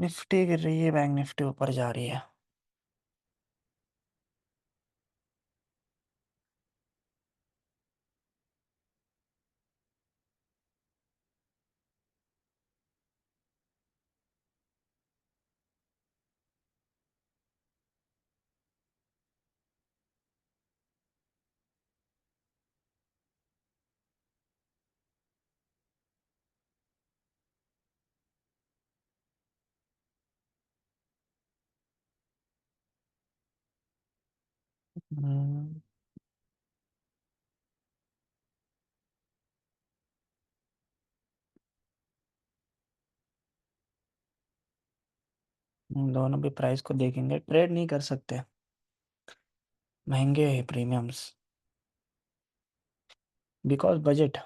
Nifty गिर रही है, बैंक निफ्टी ऊपर जा रही है। हम्म, हम दोनों भी प्राइस को देखेंगे, ट्रेड नहीं कर सकते, महंगे है प्रीमियम्स। बिकॉज बजट,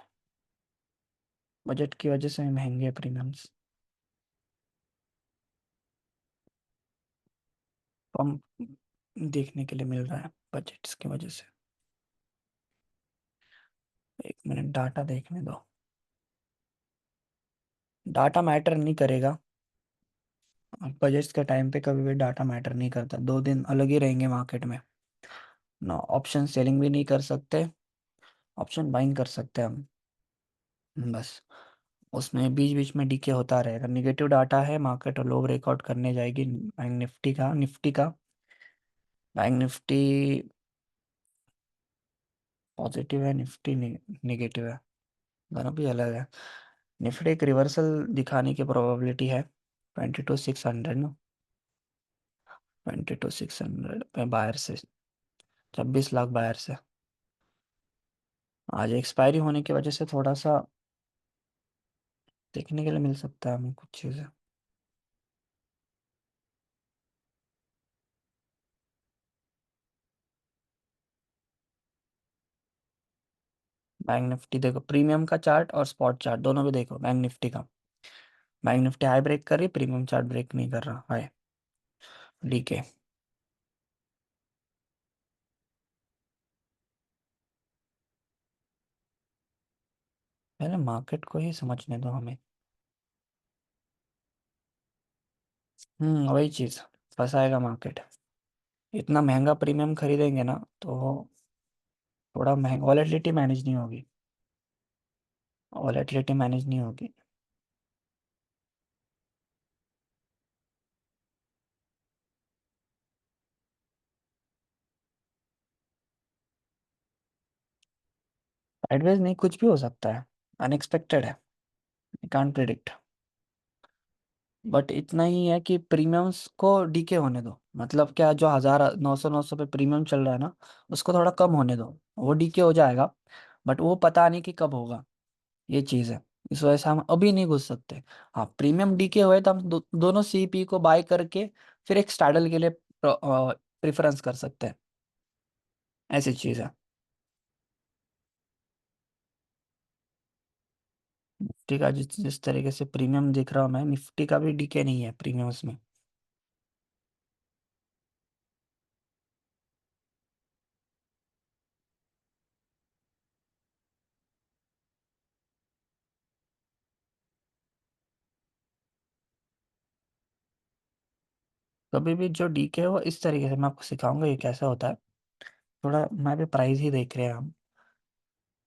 बजट की वजह से महंगे प्रीमियम्स। कम देखने के लिए मिल रहा है बजट्स की वजह से। एक मिनट, डाटा देखने दो। डाटा मैटर नहीं करेगा। बजट्स के टाइम पे कभी भी डाटा मैटर नहीं करता, 2 दिन अलग ही रहेंगे मार्केट में ना। ऑप्शन सेलिंग भी नहीं कर सकते, ऑप्शन बाइंग कर सकते हैं हम, बस। उसमें बीच बीच में डीके होता रहेगा। निगेटिव डाटा है, मार्केट और लोग रिकॉर्ड करने जाएगी बैंक निफ्टी का। बैंक निफ्टी पॉजिटिव है, निफ्टी निगेटिव है, दोनों भी अलग है। निफ्टी एक रिवर्सल दिखाने की प्रोबेबिलिटी है 22,600 ना। 22,600 पे बायर से, 26 लाख बायर से। आज एक्सपायरी होने की वजह से थोड़ा सा देखने के लिए मिल सकता है हमें कुछ चीज़ें। बैंक निफ्टी देखो, प्रीमियम का चार्ट और स्पॉट चार्ट दोनों भी देखो बैंक निफ्टी का। बैंक निफ्टी हाई ब्रेक कर रही, प्रीमियम चार्ट ब्रेक नहीं कर रहा हाई, डीके। पहले मार्केट को ही समझने दो हमें। वही चीज फंसाएगा मार्केट। इतना महंगा प्रीमियम खरीदेंगे ना तो थोड़ा महंगा, वॉलेटिलिटी मैनेज नहीं होगी, वॉलेटिलिटी मैनेज नहीं होगी। साइडवेज नहीं, कुछ भी हो सकता है, अनएक्सपेक्टेड है, कांट प्रिडिक्ट। बट इतना ही है कि प्रीमियम्स को डीके होने दो। मतलब क्या, जो 1,000 900 पे प्रीमियम चल रहा है ना, उसको थोड़ा कम होने दो, वो डीके हो जाएगा। बट वो पता नहीं कि कब होगा, ये चीज़ है। इस वजह से हम अभी नहीं घुस सकते। हाँ, प्रीमियम डीके हुए तो हम दोनों सीपी को बाय करके फिर एक स्टाइल के लिए प्रेफरेंस कर सकते हैं, ऐसी चीज़ है। निफ्टी का जिस जिस तरीके से प्रीमियम दिख रहा हूँ मैं, निफ्टी का भी डीके नहीं है प्रीमियम्स में। कभी भी जो डीके हो इस तरीके से, मैं आपको सिखाऊंगा ये कैसे होता है। थोड़ा मैं भी प्राइस ही देख रहे हैं हम।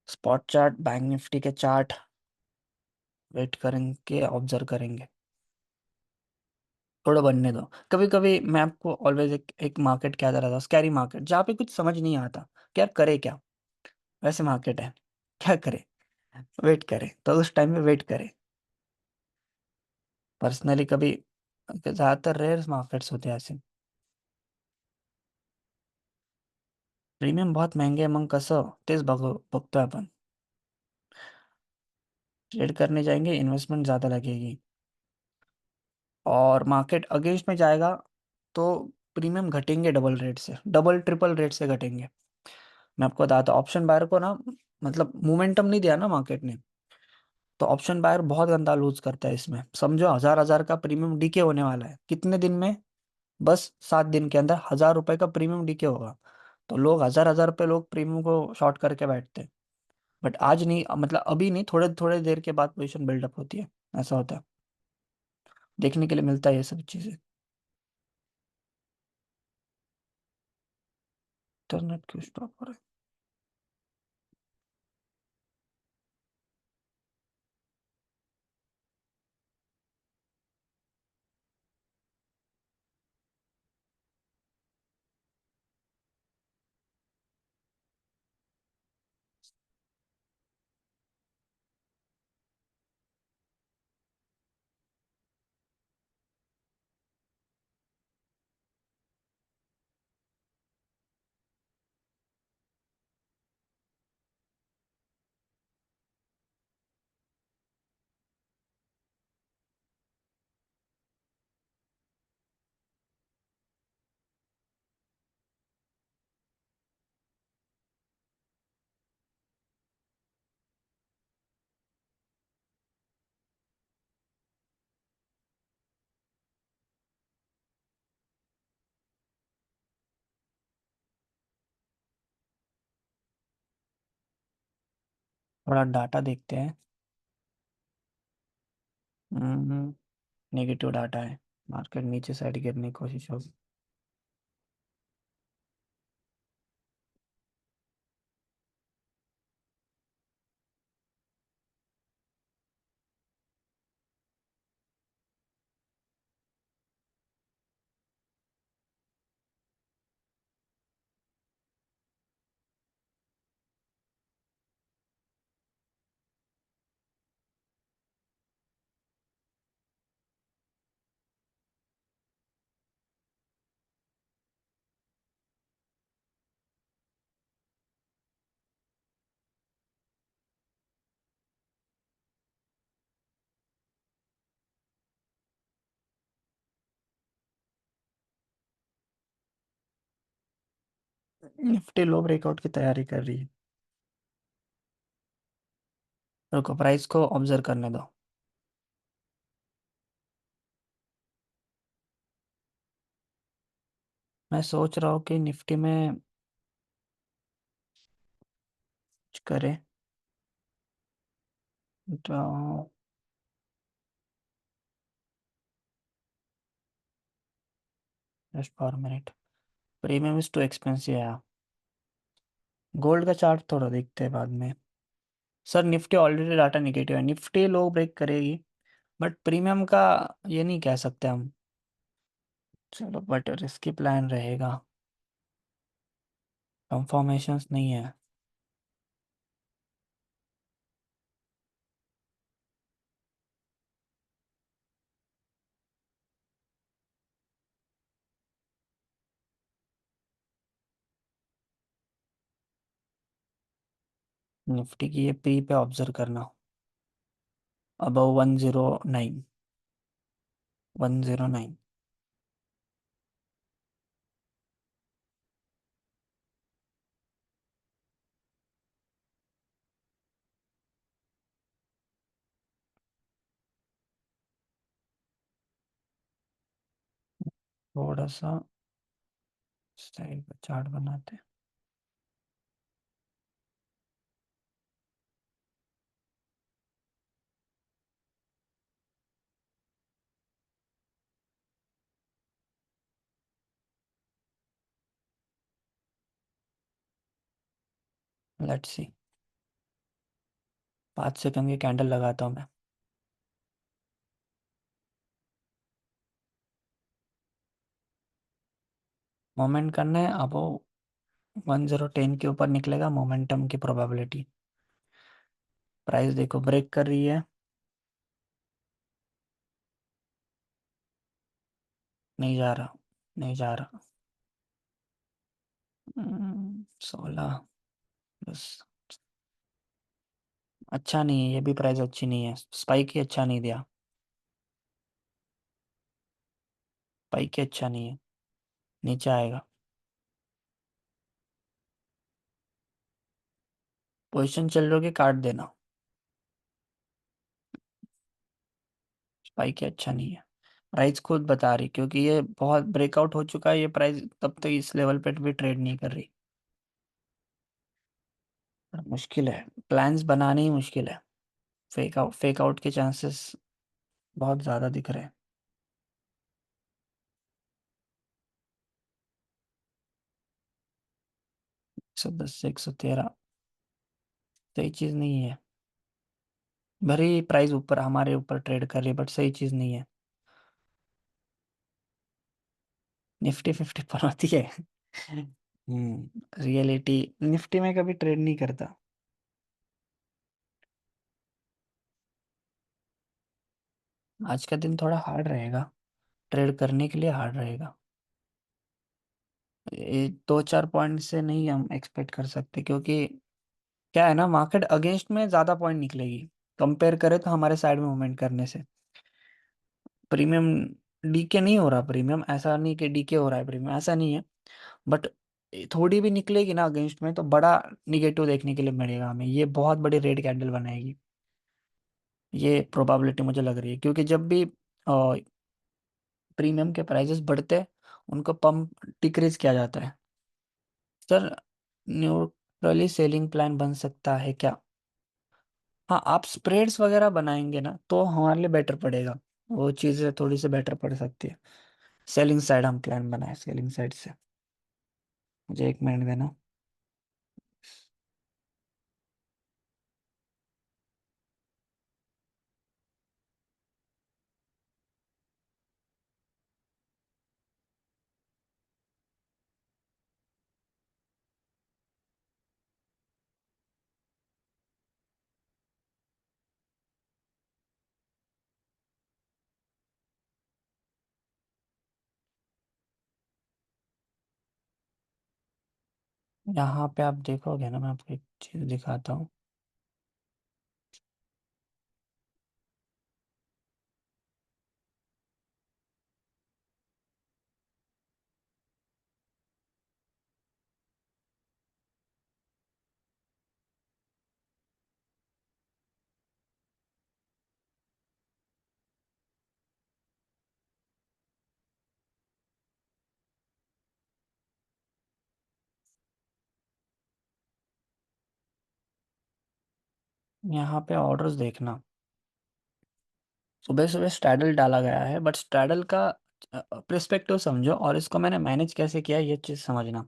स्पॉट चार्ट, बैंक निफ्टी के चार्ट वेट करेंगे, ऑब्जर्व करेंगे, थोड़ा बनने दो। कभी कभी मैं आपको ऑलवेज एक मार्केट क्या रहा था, स्कैरी मार्केट, जहाँ पे कुछ समझ नहीं आता कि यार करे क्या। वैसे मार्केट है, क्या करे, वेट करे, तो उस टाइम में वेट करे। पर्सनली कभी, ज्यादातर रेयर मार्केट्स होते हैं ऐसे। प्रीमियम बहुत महंगे मग कसं तेच बघतोय आपण। ट्रेड करने जाएंगे, इन्वेस्टमेंट ज़्यादा लगेगी, और मार्केट अगेंस्ट में जाएगा तो प्रीमियम घटेंगे, डबल रेट से, डबल ट्रिपल रेट से घटेंगे। मैं आपको बताता हूँ, ऑप्शन बायर को ना, मतलब मोमेंटम नहीं दिया ना मार्केट ने, तो ऑप्शन बायर बहुत गंदा लूज करता है इसमें। समझो 1,000 का प्रीमियम डीके होने वाला है कितने दिन में, बस 7 दिन के अंदर 1,000 रुपए का प्रीमियम डीके होगा। तो लोग 1,000 1,000 रुपए लोग प्रीमियम को शॉर्ट करके बैठते हैं। बट आज नहीं, मतलब अभी नहीं, थोड़े थोड़े देर के बाद पोजीशन बिल्डअप होती है, ऐसा होता है। देखने के लिए मिलता है ये सब चीज़ें। इंटरनेट क्यों स्टॉप हो रहा है? थोड़ा डाटा देखते हैं। हम्म। नेगेटिव डाटा है। मार्केट नीचे साइड गिरने की कोशिश होगी। निफ्टी लो ब्रेकआउट की तैयारी कर रही है। रुको, प्राइस को ऑब्जर्व करने दो। मैं सोच रहा हूँ कि निफ्टी में कुछ करे। तो just for minute. Premium is too expensive है। गोल्ड का चार्ट थोड़ा देखते हैं बाद में। Sir Nifty already data negative है, निफ्टी लो ब्रेक करेगी। बट प्रीमियम का ये नहीं कह सकते हम। चलो बट रिस्की प्लान रहेगा। कंफर्मेशंस नहीं है। निफ्टी की ये पी पे ऑब्जर्व करना। अबव 109। 109। थोड़ा सा साइड पर चार्ट बनाते हैं। Let's see. 5 सेकंड की कैंडल लगाता हूँ मैं। मोमेंट करना है अब। 1010 के ऊपर निकलेगा मोमेंटम की प्रोबेबिलिटी। प्राइस देखो ब्रेक कर रही है। नहीं जा रहा। नहीं जा रहा। 16। बस। अच्छा नहीं है, ये भी प्राइस अच्छी नहीं है, स्पाइक ही अच्छा नहीं दिया। स्पाइक ही अच्छा नहीं है। नीचे आएगा। पोजीशन चल रही होगी, काट देना। स्पाइक ही अच्छा नहीं है। प्राइस खुद बता रही, क्योंकि ये बहुत ब्रेकआउट हो चुका है, ये प्राइस तब तक इस लेवल पे भी ट्रेड नहीं कर रही। मुश्किल है, प्लान्स बनाने ही मुश्किल है। फेक आउट के चांसेस बहुत ज़्यादा दिख रहे हैं। 110 से 113, सही चीज नहीं है। भरी प्राइस ऊपर हमारे ऊपर ट्रेड कर रही है, बट सही चीज नहीं है। निफ्टी 50 पर होती है। रियलिटी, निफ्टी में कभी ट्रेड नहीं करता। आज का दिन थोड़ा हार्ड रहेगा, ट्रेड करने के लिए हार्ड रहेगा। ये 2-4 पॉइंट से नहीं हम एक्सपेक्ट कर सकते, क्योंकि क्या है ना, मार्केट अगेंस्ट में ज्यादा पॉइंट निकलेगी कंपेयर करें तो हमारे साइड में मूवमेंट करने से। प्रीमियम डीके नहीं हो रहा, प्रीमियम ऐसा नहीं कि डीके हो रहा है, प्रीमियम ऐसा नहीं है। बट थोड़ी भी निकलेगी ना अगेंस्ट में तो बड़ा निगेटिव देखने के लिए मिलेगा हमें, ये बहुत बड़ी रेड कैंडल बनाएगी। ये प्रोबेबिलिटी मुझे लग रही है, क्योंकि जब भी प्रीमियम के प्राइसेस बढ़ते हैं उनको पंप डिक्रीज किया जाता है। सर, न्यूट्रली सेलिंग प्लान बन सकता है क्या? हाँ, आप स्प्रेड्स वगैरह बनाएंगे ना तो हमारे लिए बेटर पड़ेगा, वो चीज़ें थोड़ी सी बेटर पड़ सकती है। सेलिंग साइड हम प्लान बनाए, सेलिंग साइड से। मुझे 1 मिनट देना। यहाँ पे आप देखोगे ना, मैं आपको एक चीज़ दिखाता हूँ। यहाँ पे ऑर्डर्स देखना, सुबह सुबह स्ट्रैडल डाला गया है, बट स्ट्रैडल का पर्सपेक्टिव समझो और इसको मैंने मैनेज कैसे किया ये चीज़ समझना।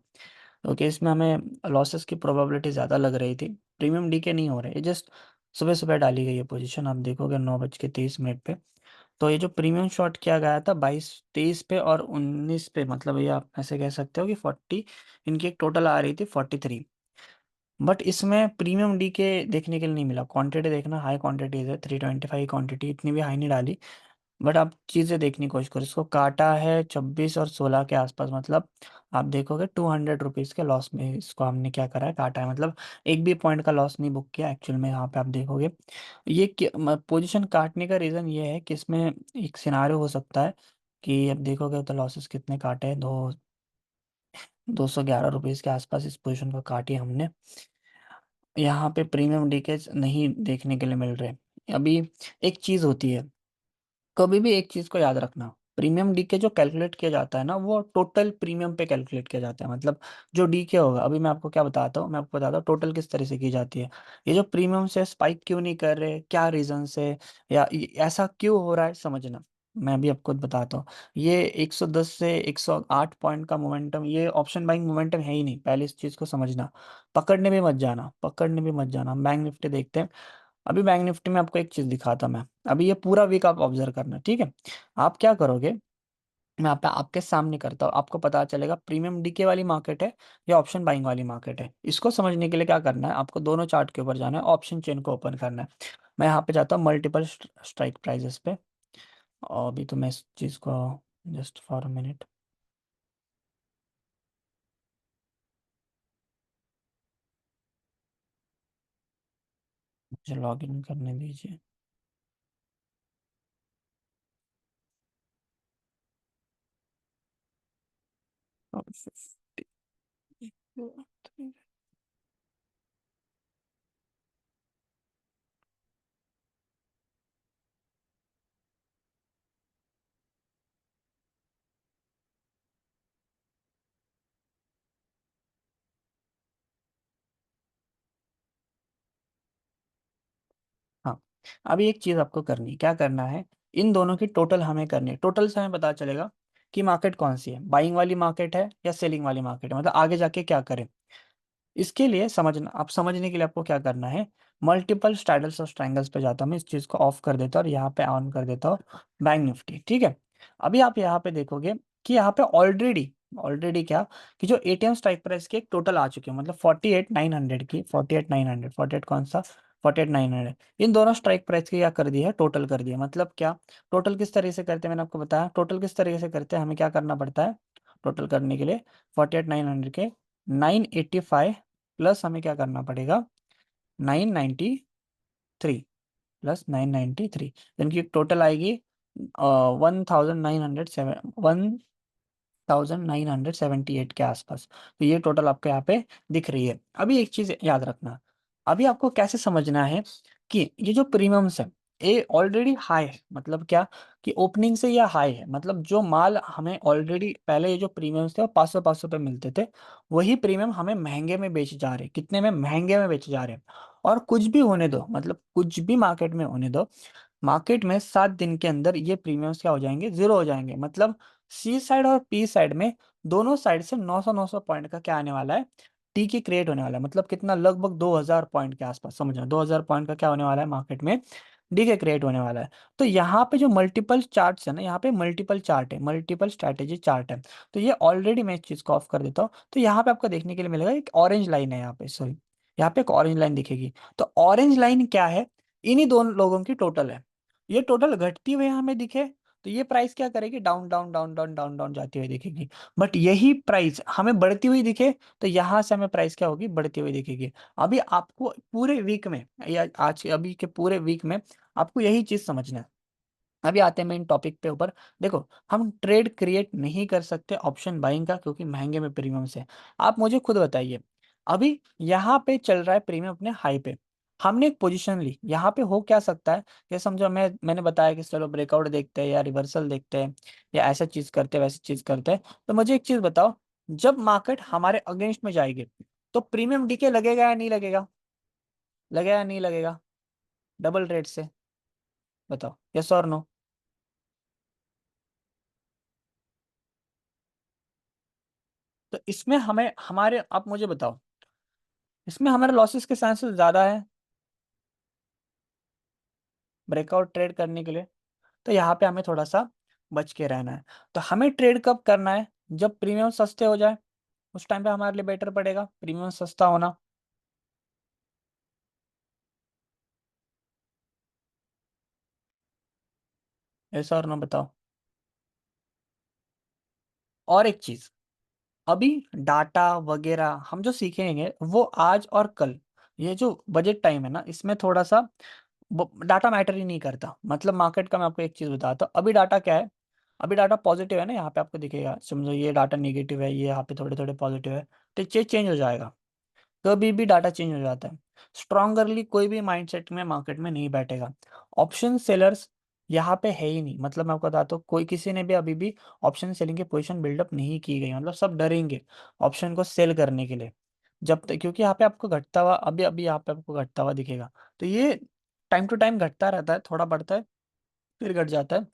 क्योंकि इसमें हमें लॉसेस की प्रोबेबिलिटी ज़्यादा लग रही थी। प्रीमियम डीके नहीं हो रहे, ये जस्ट सुबह सुबह डाली गई है पोजीशन, आप देखोगे 9:30 पे। तो ये जो प्रीमियम शॉट किया गया था 22-23 पे और 19 पे, मतलब ये आप ऐसे कह सकते हो कि 40, इनकी एक टोटल आ रही थी 43। बट इसमें प्रीमियम डी के देखने के लिए नहीं मिला। क्वांटिटी देखना, हाई क्वांटिटीज है, 325 क्वांटिटी, इतनी भी हाई नहीं डाली। बट आप चीज़ें देखने की कोशिश करो, इसको काटा है 26 और 16 के आसपास, मतलब आप देखोगे 200 रुपीज़ के लॉस में इसको हमने क्या करा है, काटा है, मतलब एक भी पॉइंट का लॉस नहीं बुक किया एक्चुअल में। यहाँ पे आप देखोगे ये पोजीशन काटने का रीज़न ये है कि इसमें एक सिनारियो हो सकता है कि अब देखोगे तो लॉसेस कितने काटे हैं, 211 रुपीज़ के आसपास इस पोजीशन को काटी हमने। यहाँ पे प्रीमियम लीकेज नहीं देखने के लिए मिल रहे। अभी एक चीज़ होती है, कभी भी एक चीज़ को याद रखना, प्रीमियम डीके जो कैलकुलेट किया जाता है ना वो टोटल प्रीमियम पे कैलकुलेट किया जाता है। मतलब जो डीके होगा, अभी मैं आपको क्या बताता हूँ, मैं आपको बताता हूँ टोटल किस तरह से की जाती है। ये जो प्रीमियम से स्पाइक क्यों नहीं कर रहे, क्या रीजन से, या ऐसा क्यों हो रहा है, समझना। मैं भी आपको बताता हूँ। ये 110 से 108 पॉइंट का मोमेंटम, ये ऑप्शन बाइंग मोमेंटम है ही नहीं, पहले इस चीज़ को समझना। पकड़ने भी मत जाना, पकड़ने भी मत जाना। बैंक निफ्टी देखते हैं। अभी बैंक निफ्टी में आपको एक चीज दिखाता मैं। अभी ये पूरा वीक आप ऑब्जर्व करना, ठीक है? आप क्या करोगे, मैं आपके सामने करता हूँ, आपको पता चलेगा प्रीमियम डीके वाली मार्केट है या ऑप्शन बाइंग वाली मार्केट है। इसको समझने के लिए क्या करना है, आपको दोनों चार्ट के ऊपर जाना है, ऑप्शन चेन को ओपन करना है। मैं यहाँ पे जाता हूँ मल्टीपल स्ट्राइक प्राइजेस पे। और अभी तो मैं इस चीज़ को, जस्ट फॉर अ मिनट, मुझे लॉग इन करने दीजिए। हाँ, अभी एक चीज आपको करनी, क्या करना है, इन दोनों की टोटल हमें करनी है। टोटल से हमें पता चलेगा कि मार्केट कौन सी है, बाइंग वाली मार्केट है या सेलिंग वाली मार्केट है, मतलब आगे जाके क्या करें। इसके लिए समझना, आप समझने के लिए आपको क्या करना है, मल्टीपल स्टाइल्स और ट्रायंगल्स पे जाता हूँ मैं, इस चीज़ को ऑफ कर देता हूँ और यहाँ पे ऑन कर देता हूँ बैंक निफ्टी, ठीक है। अभी आप यहाँ पे देखोगे कि यहाँ पे ऑलरेडी ऑलरेडी क्या, कि जो एटीएम स्ट्राइक प्राइस की एक टोटल आ चुकी है, मतलब 48,900 की, 48,900, 48 कौन सा, 48,900, इन दोनों स्ट्राइक प्राइस की क्या कर दी है, टोटल कर दिया। मतलब क्या, टोटल किस तरीके से करते हैं, मैंने आपको बताया टोटल किस तरीके से करते हैं, हमें क्या करना पड़ता है टोटल करने के लिए, 48,900 के 985 प्लस हमें क्या करना पड़ेगा, 993 प्लस 993, जिनकी टोटल आएगी 1978 के आसपास। तो ये टोटल आपको यहाँ पे दिख रही है। अभी एक चीज याद रखना, अभी आपको कैसे समझना है कि ये जो प्रीमियम्स है ये ऑलरेडी हाई है, मतलब क्या, कि ओपनिंग से यह हाई है, मतलब जो माल हमें ऑलरेडी पहले ये जो प्रीमियम्स थे वो 500 पे मिलते थे, वही प्रीमियम हमें महंगे में बेचे जा रहे हैं, कितने में, महंगे में बेचे जा रहे हैं। और कुछ भी होने दो, मतलब कुछ भी मार्केट में होने दो, मार्केट में 7 दिन के अंदर ये प्रीमियम्स क्या हो जाएंगे, जीरो हो जाएंगे। मतलब सी साइड और पी साइड में दोनों साइड से 900 पॉइंट का क्या आने वाला है, टी की क्रिएट होने वाला है। मतलब कितना, लगभग 2000 पॉइंट के आसपास, समझना 2000 पॉइंट का क्या होने वाला है मार्केट में, डी के क्रिएट होने वाला है। तो यहाँ पे जो मल्टीपल चार्ट्स है ना, यहाँ पे मल्टीपल चार्ट है, मल्टीपल स्ट्रैटेजी चार्ट है। तो ये ऑलरेडी मैं इस चीज को ऑफ कर देता हूँ। तो यहाँ पे आपको देखने के लिए मिलेगा एक ऑरेंज लाइन है यहाँ पे, सॉरी, यहाँ पे एक ऑरेंज लाइन दिखेगी। तो ऑरेंज लाइन क्या है, इन्हीं दोनों लोगों की टोटल है। ये टोटल घटती हुई हमें दिखे तो ये प्राइस क्या करेगी, down down down down down down जाती हुई दिखेगी। बट यही प्राइस हमें बढ़ती हुई दिखे तो यहाँ से हमें प्राइस क्या होगी, बढ़ती हुई दिखेगी। अभी आपको पूरे वीक में, या आज अभी के पूरे वीक में आपको यही चीज समझना है। अभी आते हैं मेन टॉपिक पे ऊपर। देखो, हम ट्रेड क्रिएट नहीं कर सकते ऑप्शन बाइंग का, क्योंकि महंगे में प्रीमियम से। आप मुझे खुद बताइए, अभी यहाँ पे चल रहा है प्रीमियम अपने हाई पे, हमने एक पोजीशन ली, यहाँ पे हो क्या सकता है कि समझो मैंने बताया कि चलो ब्रेकआउट देखते हैं या रिवर्सल देखते हैं या ऐसा चीज करते हैं वैसी चीज करते हैं। तो मुझे एक चीज बताओ, जब मार्केट हमारे अगेंस्ट में जाएगी तो प्रीमियम डीके लगेगा या नहीं लगेगा, लगेगा या नहीं लगेगा, डबल रेट से, बताओ यस और नो। तो इसमें हमें हमारे, आप मुझे बताओ, इसमें हमारे लॉसेस के चांसेस ज्यादा है ब्रेकआउट ट्रेड करने के लिए। तो यहाँ पे हमें थोड़ा सा बच के रहना है। तो हमें ट्रेड कब करना है, जब प्रीमियम सस्ते हो जाए, उस टाइम पे हमारे लिए बेटर पड़ेगा प्रीमियम सस्ता होना। ऐसा और ना, बताओ। और एक चीज, अभी डाटा वगैरह हम जो सीखेंगे वो आज और कल, ये जो बजट टाइम है ना, इसमें थोड़ा सा डाटा मैटर ही नहीं करता। मतलब मार्केट का मैं आपको एक चीज बताता हूँ, अभी डाटा क्या है, अभी डाटा पॉजिटिव है ना, यहाँ पे आपको दिखेगा, समझो ये डाटा नेगेटिव है, ये यहाँ पे थोड़े थोड़े पॉजिटिव है, तो चेंज चेंज हो जाएगा, कभी भी डाटा चेंज हो जाता है। स्ट्रॉन्गरली कोई भी माइंडसेट में मार्केट में नहीं बैठेगा। ऑप्शन सेलर्स यहाँ पे है ही नहीं, मतलब मैं आपको बताता हूँ, कोई किसी ने भी अभी भी ऑप्शन सेलिंग की पोजीशन बिल्डअप नहीं की गई, मतलब सब डरेंगे ऑप्शन को सेल करने के लिए, जब तक, क्योंकि यहाँ पे आपको घटता हुआ, अभी अभी यहाँ पे आपको घटता हुआ दिखेगा। तो ये टाइम टू टाइम घटता रहता है, थोड़ा बढ़ता है फिर घट जाता है।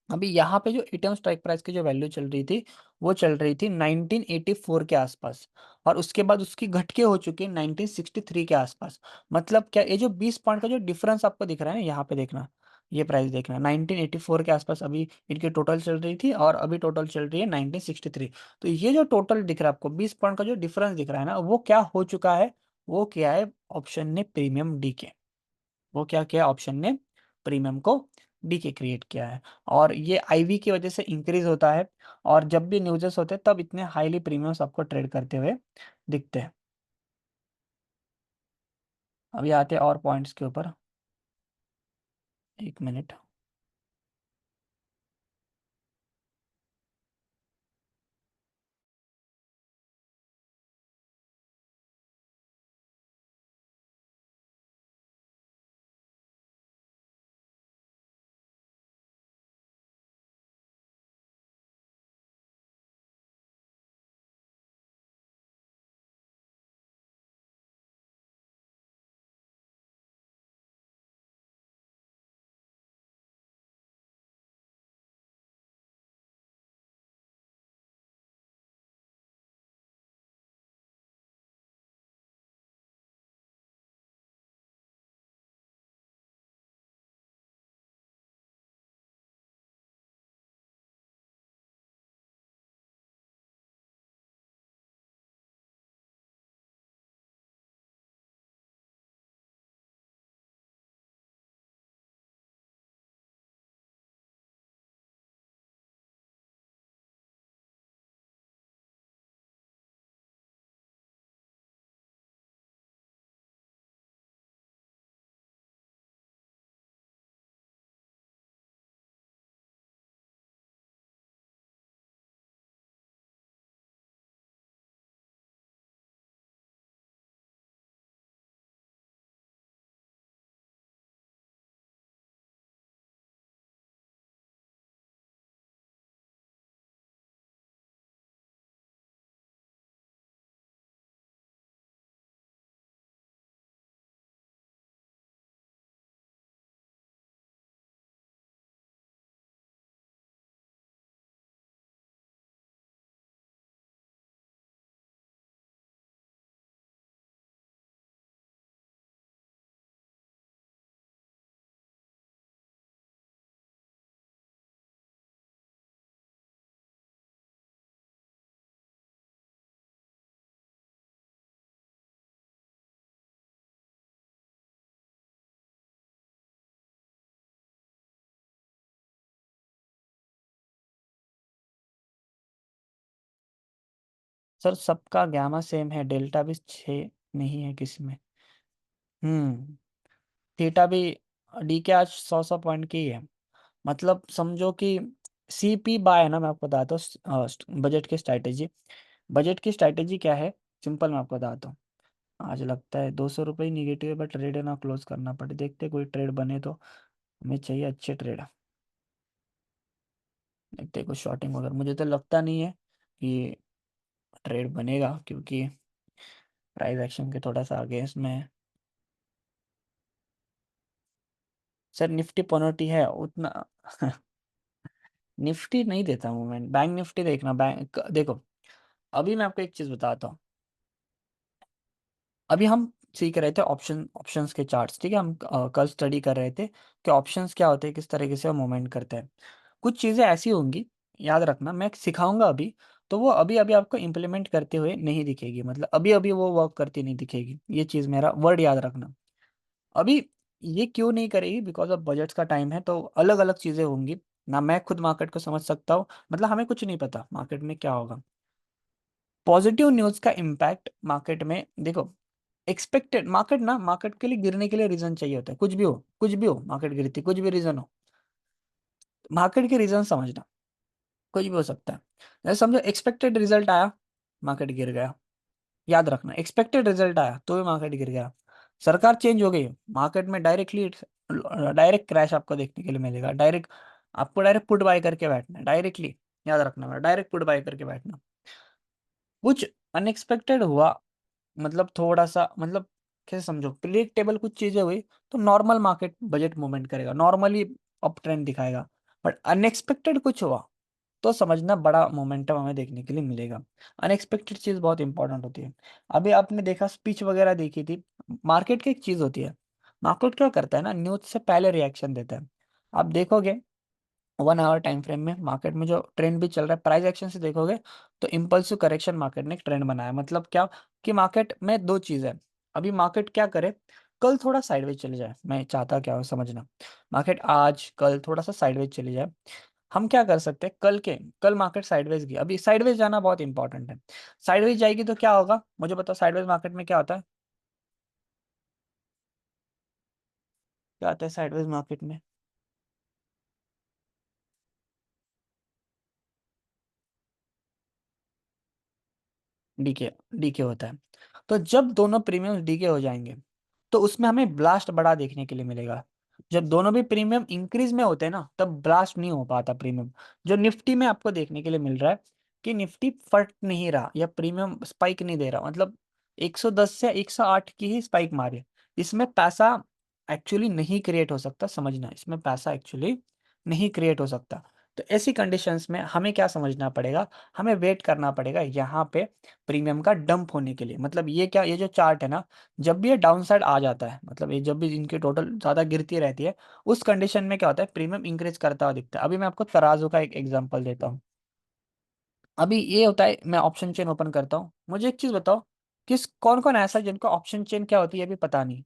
अभी यहाँ पे जो एटम स्ट्राइक प्राइस की जो वैल्यू चल रही थी, वो चल रही थी 1984 के आसपास, और उसके बाद उसकी घट के हो चुकी है 1963 के आसपास। मतलब क्या, ये जो 20 पॉइंट का जो डिफरेंस आपको दिख रहा है ना, यहाँ पे देखना, ये प्राइस देखना, 1984 के आसपास अभी इनकी टोटल चल रही थी और अभी टोटल चल रही है 1963। तो ये जो टोटल दिख रहा है आपको, 20 पॉइंट का जो डिफरेंस दिख रहा है ना, वो क्या हो चुका है, वो क्या है, ऑप्शन ने प्रीमियम डी के, वो क्या किया ऑप्शन ने, प्रीमियम को डी के क्रिएट किया है। और ये आईवी की वजह से इंक्रीज होता है, और जब भी न्यूजेस होते हैं तब इतने हाईली प्रीमियम्स आपको ट्रेड करते हुए दिखते हैं। अभी आते हैं और पॉइंट्स के ऊपर, एक मिनट। सर सबका गामा सेम है, डेल्टा भी 6 नहीं है किसी में। थीटा भी, डी के आज 100 पॉइंट की ही है। मतलब समझो कि सीपी बाय है ना, मैं आपको बताता हूँ बजट की स्ट्रैटेजी। बजट की स्ट्रैटेजी क्या है, सिंपल मैं आपको बताता हूँ। आज लगता है 200 रुपये निगेटिव है, बट ट्रेड ना क्लोज करना पड़े, देखते कोई ट्रेड बने तो। हमें चाहिए अच्छे ट्रेड, देखते कुछ शॉर्टिंग वगैरह, मुझे तो लगता नहीं है कि ट्रेड बनेगा, क्योंकि प्राइस एक्शन के थोड़ा सा अगेंस्ट में है। सर निफ्टी पनौटी है उतना। निफ्टी नहीं देता मूवमेंट, बैंक निफ्टी देखना, बैंक देखो। अभी मैं आपको एक चीज बताता हूँ। अभी हम सीख रहे थे ऑप्शंस के चार्ट्स, ठीक है। हम कल स्टडी कर रहे थे कि ऑप्शंस क्या होते हैं, किस तरीके से मूवमेंट करते हैं। कुछ चीज़ें ऐसी होंगी, याद रखना, मैं सिखाऊंगा अभी, तो वो अभी अभी आपको इम्प्लीमेंट करते हुए नहीं दिखेगी, मतलब अभी अभी वो वर्क करती नहीं दिखेगी, ये चीज़ मेरा वर्ड याद रखना। अभी ये क्यों नहीं करेगी, बिकॉज ऑफ बजट्स का टाइम है, तो अलग अलग चीज़ें होंगी ना, मैं खुद मार्केट को समझ सकता हूँ, मतलब हमें कुछ नहीं पता मार्केट में क्या होगा। पॉजिटिव न्यूज का इम्पैक्ट मार्केट में देखो, एक्सपेक्टेड मार्केट ना, मार्केट के लिए गिरने के लिए रीजन चाहिए होता है, कुछ भी हो, कुछ भी हो, मार्केट गिरती कुछ भी रीजन हो, मार्केट के रीजन समझना, कुछ भी हो सकता है। जैसे समझो एक्सपेक्टेड रिजल्ट आया, मार्केट गिर गया, याद रखना एक्सपेक्टेड रिजल्ट आया तो भी मार्केट गिर गया। सरकार चेंज हो गई, मार्केट में डायरेक्टली डायरेक्ट क्रैश आपको देखने के लिए मिलेगा, डायरेक्ट आपको डायरेक्ट पुट बाय करके बैठना है डायरेक्टली, याद रखना डायरेक्ट पुट बाय करके बैठना। कुछ अनएक्सपेक्टेड हुआ, मतलब थोड़ा सा, मतलब कैसे समझो, प्रिडिक्टेबल कुछ चीजें हुई तो नॉर्मल मार्केट बजट मूवमेंट करेगा, नॉर्मली अप ट्रेंड दिखाएगा। बट अनएक्सपेक्टेड कुछ हुआ तो समझना बड़ा मोमेंटम हमें देखने के लिए मिलेगा। अनएक्सपेक्टेड चीज बहुत इंपॉर्टेंट होती है। अभी आपने देखा स्पीच वगैरह देखी थी, मार्केट की एक चीज होती है, मार्केट क्या करता है ना, न्यूज से पहले रिएक्शन देता है। आप देखोगे 1 आवर टाइम फ्रेम में मार्केट में जो ट्रेंड भी चल रहा है, प्राइस एक्शन से देखोगे तो इम्पल्सिव करेक्शन मार्केट ने एक ट्रेंड बनाया, मतलब क्या, कि मार्केट में दो चीज है। अभी मार्केट क्या करे, कल थोड़ा साइडवेज चले जाए, मैं चाहता क्या हो समझना, मार्केट आज कल थोड़ा सा साइडवेज चले जाए, हम क्या कर सकते हैं, कल मार्केट साइडवेज गई, अभी साइडवेज जाना बहुत इंपॉर्टेंट है। साइडवेज जाएगी तो क्या होगा, मुझे बताओ, साइडवेज मार्केट में क्या होता है, क्या आता है साइडवेज मार्केट में। डीके, डीके होता है। तो जब दोनों प्रीमियम डीके हो जाएंगे तो उसमें हमें ब्लास्ट बड़ा देखने के लिए मिलेगा। जब दोनों भी प्रीमियम इंक्रीज में होते हैं ना, तब ब्लास्ट नहीं हो पाता प्रीमियम। जो निफ्टी में आपको देखने के लिए मिल रहा है कि निफ्टी फट नहीं रहा या प्रीमियम स्पाइक नहीं दे रहा, मतलब 110 से 108 की ही स्पाइक मारी है। इसमें पैसा एक्चुअली नहीं क्रिएट हो सकता, समझना, इसमें पैसा एक्चुअली नहीं क्रिएट हो सकता। तो ऐसी कंडीशंस में हमें क्या समझना पड़ेगा, हमें वेट करना पड़ेगा यहाँ पे प्रीमियम का डंप होने के लिए। मतलब ये क्या, ये जो चार्ट है ना, जब भी ये डाउन साइड आ जाता है, मतलब ये जब भी इनकी टोटल ज्यादा गिरती रहती है, उस कंडीशन में क्या होता है, प्रीमियम इंक्रीज करता हुआ दिखता है। अभी मैं आपको तराजू का एक एग्जांपल देता हूँ। अभी ये होता है, मैं ऑप्शन चेन ओपन करता हूँ, मुझे एक चीज बताओ, किस कौन कौन ऐसा है जिनको ऑप्शन चेन क्या होती है अभी पता नहीं।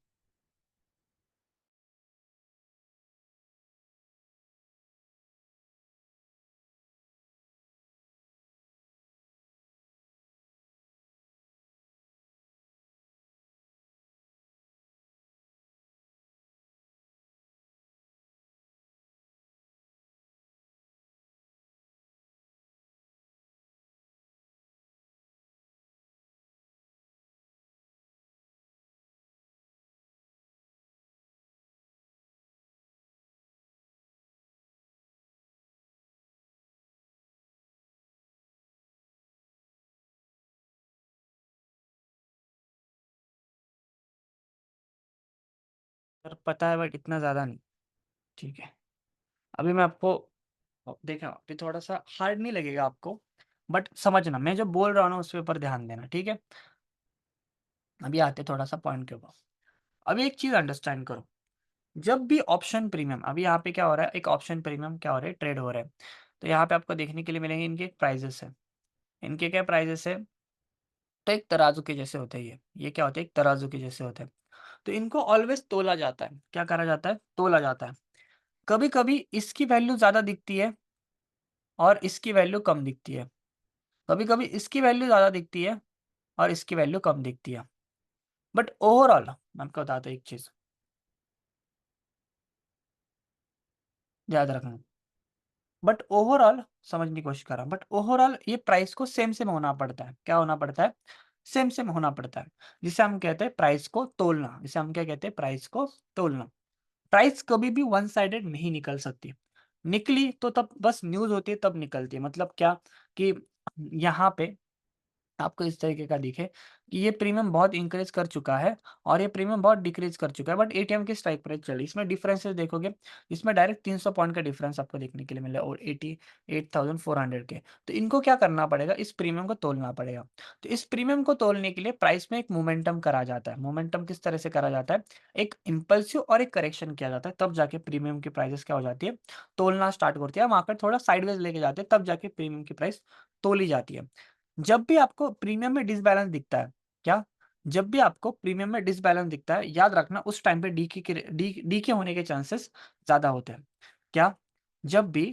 सर पता है, बट इतना ज्यादा नहीं। ठीक है, अभी मैं आपको, देखा अभी थोड़ा सा हार्ड नहीं लगेगा आपको, बट समझना, मैं जो बोल रहा हूँ ना उस पे ऊपर ध्यान देना, ठीक है। अभी आते थोड़ा सा पॉइंट के ऊपर। अभी एक चीज अंडरस्टैंड करो, जब भी ऑप्शन प्रीमियम, अभी यहाँ पे क्या हो रहा है, एक ऑप्शन प्रीमियम क्या हो रहा है, ट्रेड हो रहा है, तो यहाँ पे आपको देखने के लिए मिलेंगे इनके प्राइजेस है। इनके क्या प्राइजेस है, तो एक तराजू के जैसे होते हैं ये क्या होते हैं, एक तराजू के जैसे होते हैं। तो इनको ऑलवेज तोला जाता है, क्या करा जाता है, तोला जाता है। कभी कभी इसकी वैल्यू ज्यादा दिखती है और इसकी वैल्यू कम दिखती है, कभी कभी इसकी वैल्यू ज़्यादा दिखती है और इसकी वैल्यू कम दिखती है, बट ओवरऑल मैं आपको बताता हूँ एक चीज़ याद रखना। बट ओवरऑल समझने की कोशिश कर रहा हूँ, बट ओवरऑल ये प्राइस को सेम सेम होना पड़ता है। क्या होना पड़ता है? सेम सेम होना पड़ता है, जिसे हम कहते हैं प्राइस को तोलना। जिसे हम क्या कहते हैं? प्राइस को तोलना। प्राइस कभी भी वन साइडेड नहीं निकल सकती। निकली तो तब बस न्यूज़ होती है, तब निकलती है। मतलब क्या कि यहाँ पे आपको इस तरीके का दिखे कि ये प्रीमियम बहुत इंक्रीज कर चुका है और ये प्रीमियम बहुत डिक्रीज कर चुका है, बट एटीएम की स्ट्राइक प्राइस चल रही है। इसमें डिफरेंसेस देखोगे, इसमें डायरेक्ट 300 पॉइंट का डिफरेंस आपको देखने के लिए मिला और 88,400 के। तो इनको क्या करना पड़ेगा? इस प्रीमियम को तोलना पड़ेगा। तो इस प्रीमियम को तोलने के लिए प्राइस में एक मोमेंटम करा जाता है। मोमेंटम किस तरह से करा जाता है? एक इम्पल्सिव और एक करेक्शन किया जाता है, तब जाके प्रीमियम की प्राइसेस क्या हो जाती है? तोलना स्टार्ट करती है। मार्केट थोड़ा साइडवेज लेके जाते हैं, तब जाके प्रीमियम की प्राइस तोली जाती है। जब भी आपको प्रीमियम में डिसबैलेंस दिखता है, क्या? जब भी आपको प्रीमियम में डिसबैलेंस दिखता है, याद रखना उस टाइम पे डी के होने के चांसेस ज़्यादा होते हैं। क्या? जब भी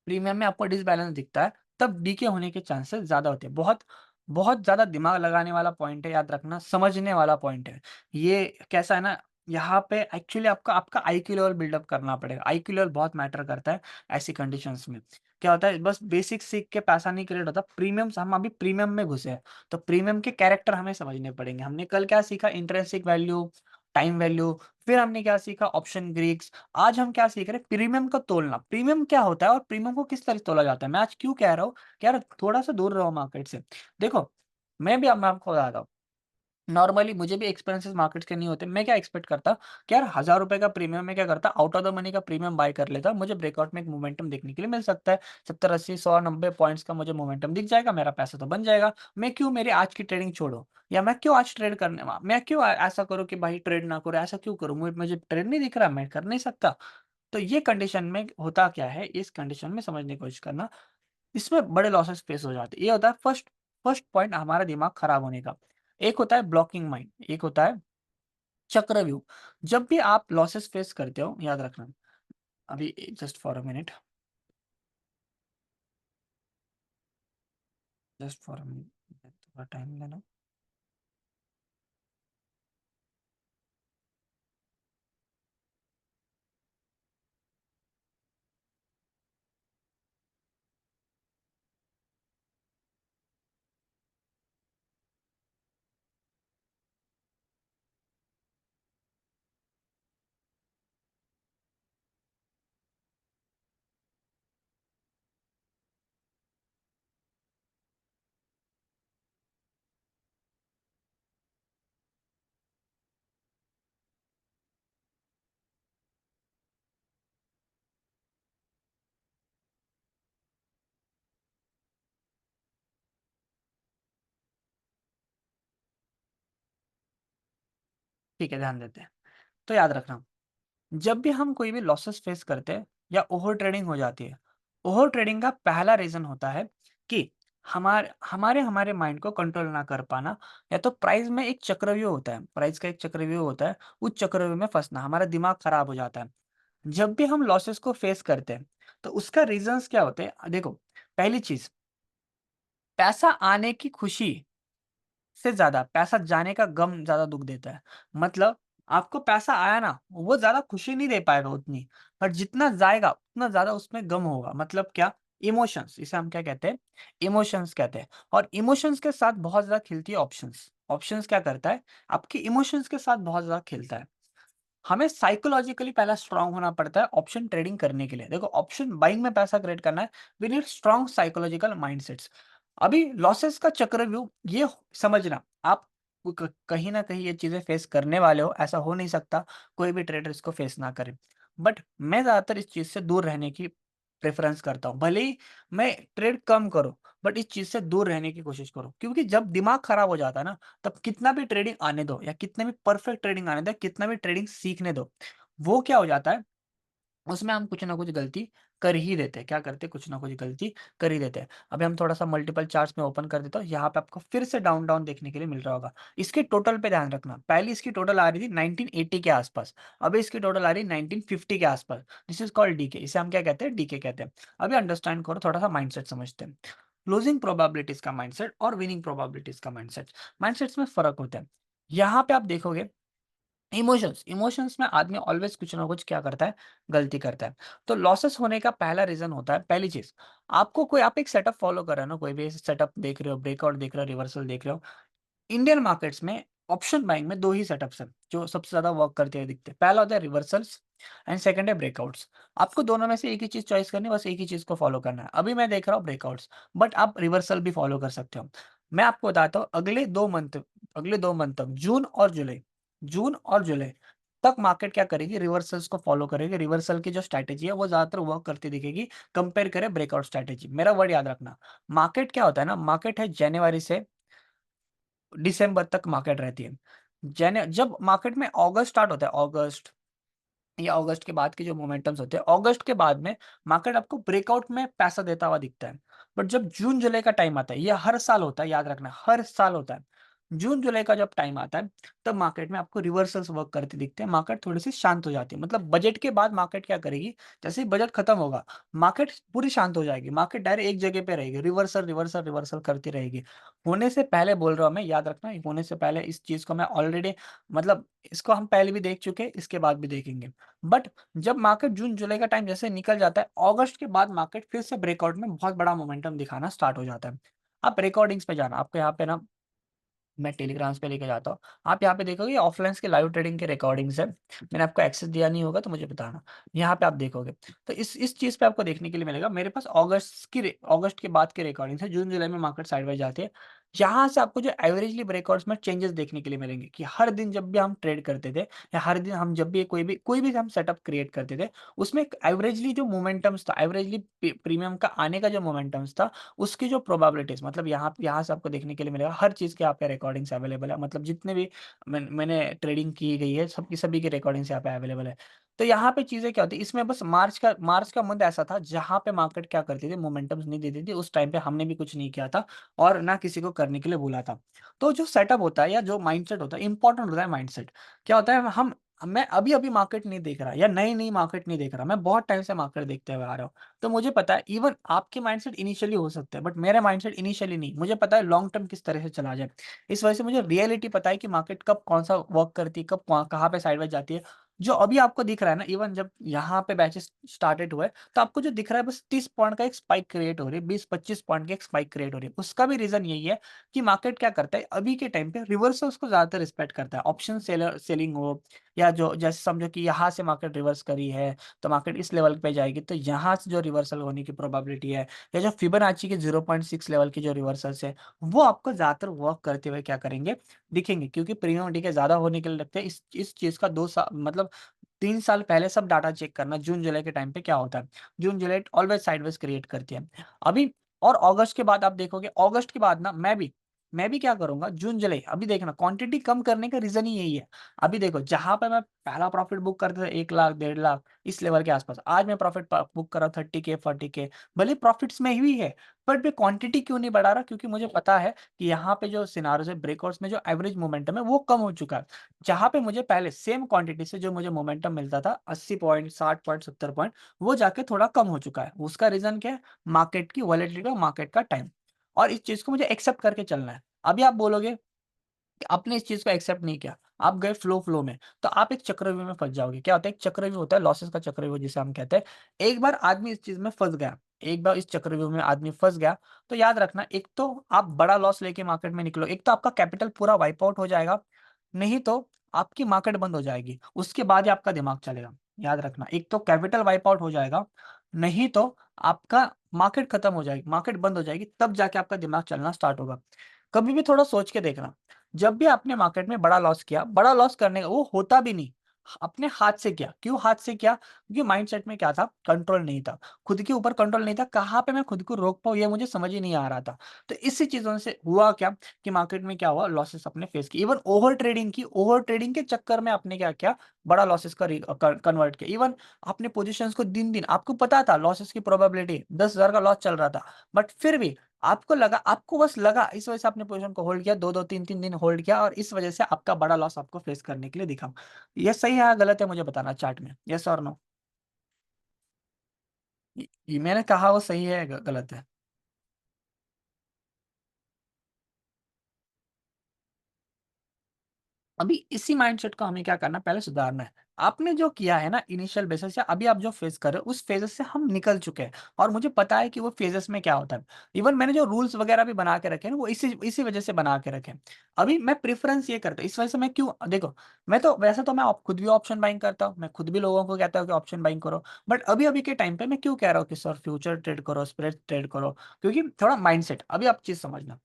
प्रीमियम में आपको डिसबैलेंस दिखता है, तब डीके होने के चांसेस ज़्यादा होते हैं। बहुत बहुत ज़्यादा दिमाग लगाने वाला पॉइंट है, याद रखना, समझने वाला पॉइंट है। ये कैसा है ना, यहाँ पे एक्चुअली आपका आपका आईक्यू लेवल बिल्डअप करना पड़ेगा। आईक्यू लेवल बहुत मैटर करता है ऐसी कंडीशंस में। क्या होता है, बस बेसिक सीख के पैसा नहीं क्रिएट होता। प्रीमियम हम अभी प्रीमियम में घुसे हैं, तो प्रीमियम के कैरेक्टर हमें समझने पड़ेंगे। हमने कल क्या सीखा? Intrinsic value, time value. फिर हमने क्या सीखा? Option Greeks. आज हम क्या सीख रहे हैं? प्रीमियम का तोलना। प्रीमियम क्या होता है और प्रीमियम को किस तरह से तोला जाता है। मैं आज क्यों कह रहा हूँ कि यार थोड़ा सा दूर रहो मार्केट से। देखो, मैं आपको बताता हूँ, नॉर्मली मुझे भी एक्सपेंसेस मार्केट के नहीं होते। मैं क्या एक्सपेक्ट करता कि यार 1000 रुपए का प्रीमियम में क्या करता, आउट ऑफ द मनी का प्रीमियम बाय कर लेता। मुझे ब्रेकआउट में एक मोमेंटम देखने के लिए मिल सकता है। 70 80 100 90 पॉइंट्स का मुझे मोमेंटम दिख जाएगा, मेरा पैसा तो बन जाएगा। मैं क्यों मेरी आज की ट्रेडिंग छोड़ो, या मैं क्यों आज ट्रेड करने मैं क्यों ऐसा करूँ कि भाई ट्रेड ना करो? ऐसा क्यों करूँ? मुझे ट्रेड नहीं दिख रहा, मैं कर नहीं सकता। तो ये कंडीशन में होता क्या है, इस कंडीशन में समझने की कोशिश करना, इसमें बड़े लॉसेस फेस हो जाते हैं। ये होता है फर्स्ट फर्स्ट पॉइंट हमारा दिमाग खराब होने का। एक होता है ब्लॉकिंग माइंड, एक होता है चक्रव्यूह। जब भी आप लॉसेस फेस करते हो, याद रखना, अभी just for a minute, just for a minute, थोड़ा टाइम लेना। ठीक है, ध्यान देते हैं। तो याद रखना, जब भी हम कोई भी लॉसेस फेस करते हैं या ओवर ट्रेडिंग हो जाती है, ओवर ट्रेडिंग का पहला रीजन होता है कि हमारे हमारे हमारे माइंड को कंट्रोल ना कर पाना। या तो प्राइस में एक चक्रव्यूह होता है, प्राइस का एक चक्रव्यूह होता है, उस चक्रव्यूह में फंसना, हमारा दिमाग खराब हो जाता है। जब भी हम लॉसेस को फेस करते हैं, तो उसका रीजंस क्या होते हैं? देखो, पहली चीज, पैसा आने की खुशी से ज़्यादा पैसा जाने का गम ज़्यादा दुःख देता है। मतलब आपको पैसा आया ना, वो ज़्यादा खुशी नहीं दे पाएगा उतनी, पर जितना जाएगा उतना ज़्यादा उसमें गम होगा। मतलब क्या? इमोशंस, इसे हम क्या कहते हैं? इमोशंस कहते हैं। और इमोशंस के साथ बहुत ज़्यादा खेलती है ऑप्शंस। ऑप्शंस क्या करता है? आपके इमोशंस के साथ बहुत ज़्यादा खेलता है। हमें साइकोलॉजिकली पहला स्ट्रांग होना पड़ता है ऑप्शन ट्रेडिंग करने के लिए। देखो, ऑप्शन बाइंग में पैसा क्रिएट करना है, we need strong psychological mindsets. अभी लॉसेस का चक्रव्यूह ये समझना, आप कहीं ना कहीं ये चीजें फेस करने वाले हो, ऐसा हो नहीं सकता कोई भी ट्रेडर इसको फेस ना करे। बट मैं ज्यादातर इस चीज से दूर रहने की प्रेफरेंस करता हूँ। भले ही मैं ट्रेड कम करूँ, बट इस चीज से दूर रहने की कोशिश करो। क्योंकि जब दिमाग खराब हो जाता है ना, तब कितना भी ट्रेडिंग आने दो या कितने भी परफेक्ट ट्रेडिंग आने दो, कितना भी ट्रेडिंग सीखने दो, वो क्या हो जाता है, उसमें हम कुछ ना कुछ गलती कर ही देते हैं। क्या करते हैं? कुछ ना कुछ गलती कर ही देते हैं। अभी हम थोड़ा सा मल्टीपल चार्ट्स में ओपन कर देता हूँ, यहाँ पे आपको फिर से डाउन डाउन देखने के लिए मिल रहा होगा। इसके टोटल पे ध्यान रखना, पहले इसकी टोटल आ रही थी 1980 के आसपास, अभी इसकी टोटल आ रही है 1950 के आसपास। दिस इज कॉल्ड डीके, इसे हम क्या कहते हैं? डीके कहते हैं। अभी अंडरस्टैंड करो, थोड़ा सा माइंडसेट समझते हैं। लूजिंग प्रोबेबिलिटीज का माइंडसेट और विनिंग प्रोबेबिलिटीज का माइंडसेट, माइंडसेट्स में फर्क होता है। यहाँ पे आप देखोगे इमोशंस, इमोशंस में आदमी ऑलवेज कुछ ना कुछ क्या करता है, गलती करता है। तो लॉसेस होने का पहला रीजन होता है, पहली चीज, आपको कोई, आप एक सेटअप फॉलो कर रहे हो ना, कोई भी सेटअप देख रहे हो, ब्रेकआउट देख रहे हो, रिवर्सल देख रहे हो। इंडियन मार्केट्स में ऑप्शन बाइंग में दो ही सेटअप्स हैं जो सबसे ज्यादा वर्क करते हुए दिखते हैं। पहला होता है रिवर्सल्स एंड सेकंड है ब्रेकआउट्स। आपको दोनों में से एक ही चीज चॉइस करनी है, बस एक ही चीज को फॉलो करना है। अभी मैं देख रहा हूँ ब्रेकआउट्स, बट आप रिवर्सल भी फॉलो कर सकते हो। मैं आपको बताता हूँ, अगले 2 मंथ तक, जून और जुलाई तक मार्केट क्या करेगी, रिवर्सल्स को फॉलो करेगी। रिवर्सल की जो स्ट्रैटेजी है वो ज्यादातर वर्क करती दिखेगी, कंपेयर करें ब्रेकआउट स्ट्रैटेजी। मेरा वर्ड याद रखना, मार्केट क्या होता है ना, मार्केट है जनवरी से दिसंबर तक मार्केट रहती है। जन जब मार्केट में अगस्त स्टार्ट होता है, अगस्त या अगस्त के बाद के जो मोमेंटम्स होते हैं, अगस्त के बाद में मार्केट आपको ब्रेकआउट में पैसा देता हुआ दिखता है। बट जब जून जुलाई का टाइम आता है, ये हर साल होता है, याद रखना हर साल होता है। जून जुलाई का जब टाइम आता है, तब मार्केट में आपको रिवर्सल्स वर्क करते दिखते हैं, मार्केट थोड़ी सी शांत हो जाती है। मतलब बजट के बाद मार्केट क्या करेगी, जैसे ही बजट खत्म होगा, मार्केट पूरी शांत हो जाएगी, मार्केट डायरेक्ट एक जगह पे रहेगी, रिवर्सल रिवर्सल रिवर्सल करती रहेगी। होने से पहले बोल रहा हूँ मैं, याद रखना, होने से पहले इस चीज को मैं ऑलरेडी, मतलब इसको हम पहले भी देख चुके हैं, इसके बाद भी देखेंगे। बट जब मार्केट जून जुलाई का टाइम जैसे निकल जाता है, अगस्त के बाद मार्केट फिर से ब्रेकआउट में बहुत बड़ा मोमेंटम दिखाना स्टार्ट हो जाता है। आप रिकॉर्डिंग्स पे जाना, आपको यहाँ पे ना मैं टेलीग्राम्स पे लेके जाता हूँ। आप यहाँ पे देखोगे ऑफलाइन के लाइव ट्रेडिंग के रिकॉर्डिंग्स है। मैंने आपको एक्सेस दिया नहीं होगा तो मुझे बताना। यहाँ पे आप देखोगे तो इस चीज पे आपको देखने के लिए मिलेगा। मेरे पास अगस्त के बाद के रिकॉर्डिंग्स है, जून जुलाई में मार्केट साइडवाइज जाती है। यहाँ से आपको जो एवरेजली ब्रेकआउट्स में चेंजेस देखने के लिए मिलेंगे, कि हर दिन जब भी हम ट्रेड करते थे, या हर दिन हम जब भी कोई भी हम सेटअप क्रिएट करते थे, उसमें एवरेजली जो मोमेंटम्स था, एवरेजली प्रीमियम का आने का जो मोमेंटम्स था, उसकी जो प्रोबेबिलिटीज, मतलब यहाँ से आपको देखने के लिए मिलेगा। हर चीज़ के यहाँ पे रिकॉर्डिंग्स अवेलेबल है, मतलब जितने भी मैंने ट्रेडिंग की गई है, सबकी सभी की रिकॉर्डिंग्स यहाँ पे अवेलेबल है। तो यहाँ पे चीज़ें क्या होती है, इसमें बस मार्च का मंथ ऐसा था जहाँ पे मार्केट क्या करती थी, मोमेंटम्स नहीं देती थी। उस टाइम पे हमने भी कुछ नहीं किया था, और ना किसी को करने के लिए बोला था। तो जो सेटअप होता है या जो माइंडसेट होता है, इंपॉर्टेंट होता है माइंडसेट। क्या होता है, हम मैं अभी अभी मार्केट नहीं देख रहा, या नई नई मार्केट नहीं देख रहा, मैं बहुत टाइम से मार्केट देखते हुए आ रहा हूँ। तो मुझे पता है, इवन आपके माइंडसेट इनिशियली हो सकते हैं, बट मेरा माइंडसेट इनिशियली नहीं, मुझे पता है लॉन्ग टर्म किस तरह से चला जाए। इस वजह से मुझे रियलिटी पता है कि मार्केट कब कौन सा वर्क करती है, कब कहाँ पे साइडवाइज जाती है। जो अभी आपको दिख रहा है ना, इवन जब यहाँ पे बैचेस स्टार्टेड हुए, तो आपको जो दिख रहा है, बस 30 पॉइंट का एक स्पाइक क्रिएट हो रही है, 20-25 पॉइंट की एक स्पाइक क्रिएट हो रही है। उसका भी रीजन यही है कि मार्केट क्या करता है, अभी के टाइम पे रिवर्सल्स को ज्यादातर रिस्पेक्ट करता है। ऑप्शन सेलिंग हो, या जो जैसे समझो कि यहाँ से मार्केट रिवर्स करी है, तो मार्केट इस लेवल पे जाएगी, तो यहाँ से जो रिवर्सल होने की प्रोबेबिलिटी है, या जो फिबोनाची के 0.6 लेवल की जो रिवर्सल्स है, वो आपको ज्यादातर वर्क करते हुए क्या करेंगे, दिखेंगे। क्योंकि प्रीमियम डीके ज्यादा होने के लिए लगते हैं। इस चीज का 2 साल, मतलब 3 साल पहले सब डाटा चेक करना, जून जुलाई के टाइम पे क्या होता है। जून जुलाई ऑलवेज साइडवेज क्रिएट करती है अभी। और अगस्त के बाद आप देखोगे, अगस्त के बाद ना मैं भी क्या करूंगा, जून जुलाई अभी देखना, क्वांटिटी कम करने का रीजन ही यही है। अभी देखो, जहां पे मैं पहला प्रॉफिट बुक करता था 1 लाख 1.5 लाख इस लेवल के आसपास, आज मैं प्रॉफिट बुक कर रहा हूँ 30K 40K। भले प्रॉफिट्स में ही है, बट मैं क्वांटिटी क्यों नहीं बढ़ा रहा, क्योंकि मुझे पता है कि यहाँ पे जो सिनारियोस है, ब्रेकआउट्स में जो एवरेज मोमेंटम है वो कम हो चुका है। जहां पे मुझे पहले सेम क्वांटिटी से जो मुझे मोमेंटम मिलता था, 80 पॉइंट, 60 पॉइंट, 70 पॉइंट, वो जाके थोड़ा कम हो चुका है। उसका रीजन क्या है, मार्केट की वॉलेटिलिटी और मार्केट का टाइम। और इस चीज को मुझे एक्सेप्ट करके चलना है। अभी आप बोलोगे कि आपने इस चीज को एक्सेप्ट नहीं किया, आप गए फ्लो में, तो आप एक चक्रव्यूह में फंस जाओगे। क्या होता है, एक चक्रव्यूह होता है, लॉसेस का चक्रव्यूह जिसे हम कहते हैं। एक बार आदमी इस चीज में फंस गया, एक बार इस चक्रव्यूह में आदमी फंस गया, तो याद रखना, एक तो आप बड़ा लॉस लेके मार्केट में निकलो, एक तो आपका कैपिटल पूरा वाइप आउट हो जाएगा, नहीं तो आपकी मार्केट बंद हो जाएगी, उसके बाद ही आपका दिमाग चलेगा। याद रखना, एक तो कैपिटल वाइप आउट हो जाएगा, नहीं तो आपका मार्केट खत्म हो जाएगी, मार्केट बंद हो जाएगी, तब जाके आपका दिमाग चलना स्टार्ट होगा। कभी भी थोड़ा सोच के देखना, जब भी आपने मार्केट में बड़ा लॉस किया, बड़ा लॉस करने का वो होता भी नहीं, अपने हाथ से किया। क्यों हाथ से किया, क्योंकि माइंडसेट में क्या था, कंट्रोल नहीं था, खुद के ऊपर कंट्रोल नहीं था। कहाँ पे मैं खुद को रोक पाऊँ, ये मुझे समझ ही नहीं आ रहा था। तो इसी चीजों से हुआ क्या, कि मार्केट में क्या हुआ, लॉसेस अपने फेस की। इवन ओवर ट्रेडिंग के चक्कर में आपने क्या किया, बड़ा लॉसेस का कन्वर्ट किया। इवन अपने पोजीशंस को दिन दिन, आपको पता था लॉसेस की प्रोबेबिलिटी 10,000 का लॉस चल रहा था, बट फिर भी आपको बस लगा, इस वजह से आपने पोजीशन को होल्ड किया, 2-2 3-3 दिन होल्ड किया, और इस वजह से आपका बड़ा लॉस आपको फेस करने के लिए दिखा। ये सही है या गलत है, मुझे बताना चार्ट में, यस और नो। ये मैंने कहा वो सही है, गलत है। अभी इसी माइंडसेट को हमें क्या करना है, पहले सुधारना है। आपने जो किया है ना इनिशियल बेसिस, या अभी आप जो फेस कर रहे हो उस फेजेस से हम निकल चुके हैं, और मुझे पता है कि वो फेजेस में क्या होता है। इवन मैंने जो रूल्स वगैरह भी बना के रखे हैं वो इसी इसी वजह से बना के रखे हैं। अभी मैं प्रेफरेंस ये करता हूँ, इस वजह से मैं क्यों, देखो, मैं तो वैसे तो मैं खुद भी ऑप्शन बाइंग करता हूँ, मैं खुद भी लोगों को कहता हूँ कि ऑप्शन बाइंग करो। बट अभी अभी के टाइम पे मैं क्यों कह रहा हूँ कि सर फ्यूचर ट्रेड करो, स्प्रेड ट्रेड करो, क्योंकि थोड़ा माइंडसेट, अभी आप चीज समझना।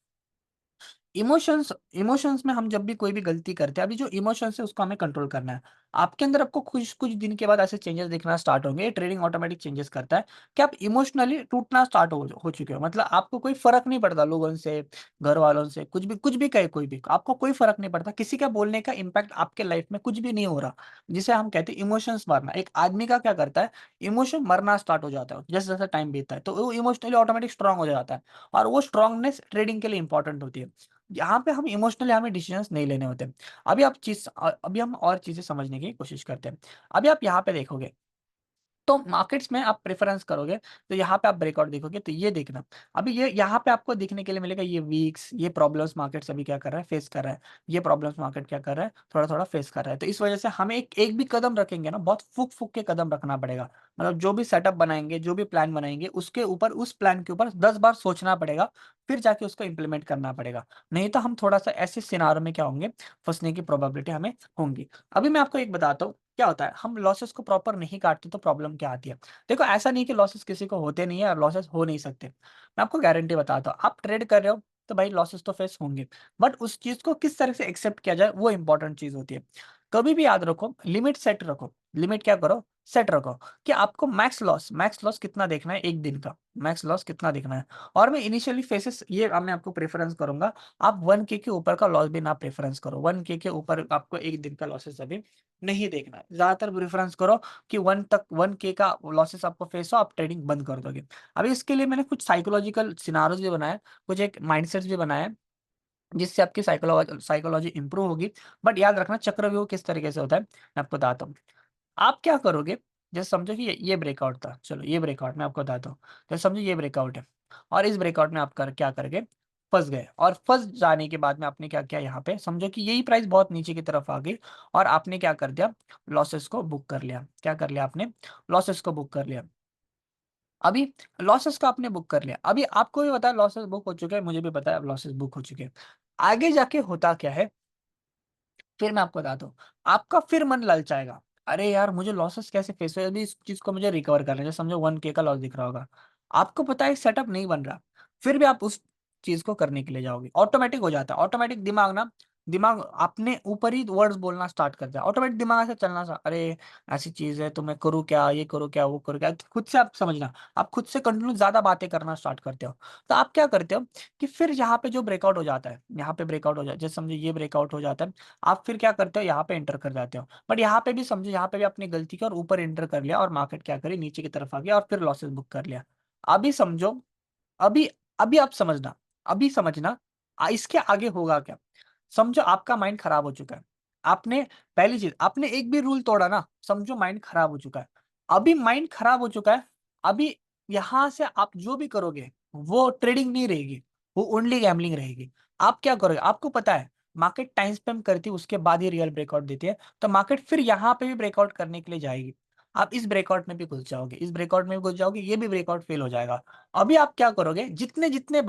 इमोशंस इमोशंस में हम जब भी कोई भी गलती करते हैं, अभी जो इमोशंस है उसको हमें कंट्रोल करना है। आपके अंदर आपको कुछ कुछ दिन के बाद ऐसे चेंजेस दिखना स्टार्ट होंगे, ट्रेडिंग ऑटोमेटिक चेंजेस करता है कि आप इमोशनली टूटना स्टार्ट हो चुके हो। मतलब आपको कोई फर्क नहीं पड़ता लोगों से, घर वालों से, कुछ भी कहे कोई भी, आपको कोई फर्क नहीं पड़ता, किसी का बोलने का इम्पैक्ट आपके लाइफ में कुछ भी नहीं हो रहा। जिसे हम कहते हैं इमोशंस मरना। एक आदमी का क्या करता है, इमोशन मरना स्टार्ट हो जाता है जैसे जैसे टाइम बीतता है, तो वो इमोशनली ऑटोमेटिक स्ट्रांग हो जाता है। और वो स्ट्रांगनेस ट्रेडिंग के लिए इंपॉर्टेंट होती है। यहाँ पे हम इमोशनली हमें डिसीजंस नहीं लेने होते। अभी हम और चीजें समझने की कोशिश करते हैं। अभी आप यहाँ पे देखोगे, तो मार्केट्स में आप प्रेफरेंस करोगे, तो यहाँ पे आप ब्रेकआउट देखोगे, तो ये देखना। अभी ये यहाँ पे आपको देखने के लिए मिलेगा ये वीक्स, ये प्रॉब्लम्स मार्केट्स अभी क्या कर रहा है, फेस कर रहा है। ये प्रॉब्लम्स मार्केट क्या कर रहा है, थोड़ा थोड़ा फेस कर रहा है। तो इस वजह से हमें एक एक भी कदम रखेंगे ना, बहुत फूक फूक के कदम रखना पड़ेगा। मतलब जो भी सेटअप बनाएंगे, जो भी प्लान बनाएंगे, उसके ऊपर, उस प्लान के ऊपर 10 बार सोचना पड़ेगा, फिर जाके उसको इम्प्लीमेंट करना पड़ेगा। नहीं तो हम थोड़ा सा ऐसे सिनारों में क्या होंगे, फंसने की प्रोबेबिलिटी हमें होंगी। अभी मैं आपको एक बताता हूँ क्या होता है, हम लॉसेस को प्रॉपर नहीं काटते तो प्रॉब्लम क्या आती है। देखो, ऐसा नहीं कि लॉसेस किसी को होते नहीं है और लॉसेस हो नहीं सकते। मैं आपको गारंटी बताता हूँ, आप ट्रेड कर रहे हो तो भाई लॉसेस तो फेस होंगे। बट उस चीज को किस तरह से एक्सेप्ट किया जाए, वो इंपॉर्टेंट चीज होती है। कभी भी याद रखो, लिमिट सेट रखो। लिमिट क्या करो, सेट रखो, कि आपको मैक्स लॉस कितना देखना है एक दिन का, मैक्स लॉस कितना देखना है। और मैं इनिशियली फेसेस ये अब मैं आपको प्रेफरेंस करूंगा, आप 1K के ऊपर का लॉस भी ना प्रेफरेंस करो। 1K के ऊपर आपको एक दिन का लॉसेस अभी नहीं देखना है। ज्यादातर प्रेफरेंस करो कि 1K का लॉसेस आपको फेस हो, आप ट्रेडिंग बंद कर दोगे। अभी इसके लिए मैंने कुछ साइकोलॉजिकल सिनारोज भी बनाए, कुछ एक माइंडसेट्स भी बनाए, जिससे आपकी साइकोलॉजी इंप्रूव होगी। बट याद रखना चक्रव्यूह किस तरीके से होता है, मैं आपको बताता हूँ। आप क्या करोगे, जैसे समझो कि ये ब्रेकआउट था, चलो ये ब्रेकआउट मैं आपको बताता हूँ। जैसे समझो ये ब्रेकआउट है, और इस ब्रेकआउट में आप क्या करके फंस गए, और फंस जाने के बाद में आपने क्या किया, यहाँ पे समझो कि यही प्राइस बहुत नीचे की तरफ आ गई, और आपने क्या कर दिया, लॉसेस को बुक कर लिया। क्या कर लिया आपने, लॉसेस को बुक कर लिया। अभी लॉसेस को आपने बुक कर लिया, अभी आपको भी पता है लॉसेस बुक हो चुके हैं, मुझे भी पता है लॉसेस बुक हो चुके हैं। आगे जाके होता क्या है, फिर मैं आपको बताता हूँ। आपका फिर मन ललचाएगा, अरे यार मुझे लॉसेस कैसे फेस हुए, अभी इस चीज को मुझे रिकवर करना है। जैसे समझो 1K का लॉस दिख रहा होगा, आपको पता है सेटअप नहीं बन रहा, फिर भी आप उस चीज को करने के लिए जाओगे। ऑटोमेटिक हो जाता है, ऑटोमेटिक दिमाग ना, दिमाग अपने ऊपर ही वर्ड्स बोलना स्टार्ट कर दिया, ऑटोमेटिक दिमाग ऐसे चलना सा, अरे ऐसी चीज है तो मैं करूँ क्या, ये करूँ क्या, वो करूँ क्या, खुद से आप समझना, आप खुद से कंटिन्यू ज्यादा बातें करना स्टार्ट करते हो। तो आप क्या करते हो कि फिर यहाँ पे जो ब्रेकआउट हो जाता है, यहाँ पे ब्रेकआउट हो जाता है, जैसे समझो ये ब्रेकआउट हो जाता है, आप फिर क्या करते हो, यहाँ पे एंटर कर जाते हो। बट यहाँ पे भी समझो, यहाँ पे भी अपनी गलती की और ऊपर एंटर कर लिया, और मार्केट क्या करी, नीचे की तरफ आ गया, और फिर लॉसेस बुक कर लिया। अभी समझो, अभी अभी आप समझना, अभी समझना, इसके आगे होगा क्या। समझो आपका माइंड खराब हो चुका है, आपने, पहली चीज आपने एक भी रूल तोड़ा ना, समझो माइंड खराब हो चुका है। अभी माइंड खराब हो चुका है, अभी यहां से आप जो भी करोगे वो ट्रेडिंग नहीं रहेगी, वो ओनली गैम्बलिंग रहेगी। आप क्या करोगे, आपको पता है मार्केट टाइम स्पेम करती है, उसके बाद ही रियल ब्रेकआउट देती है, तो मार्केट फिर यहाँ पे भी ब्रेकआउट करने के लिए जाएगी। आप इस ब्रेकआउट में भी घुस जाओगे, इस ब्रेकआउट में भी घुस जाओगे, ये भी ब्रेकआउट फेल हो जाएगा। अभी आप क्या करोगे, जितने जितने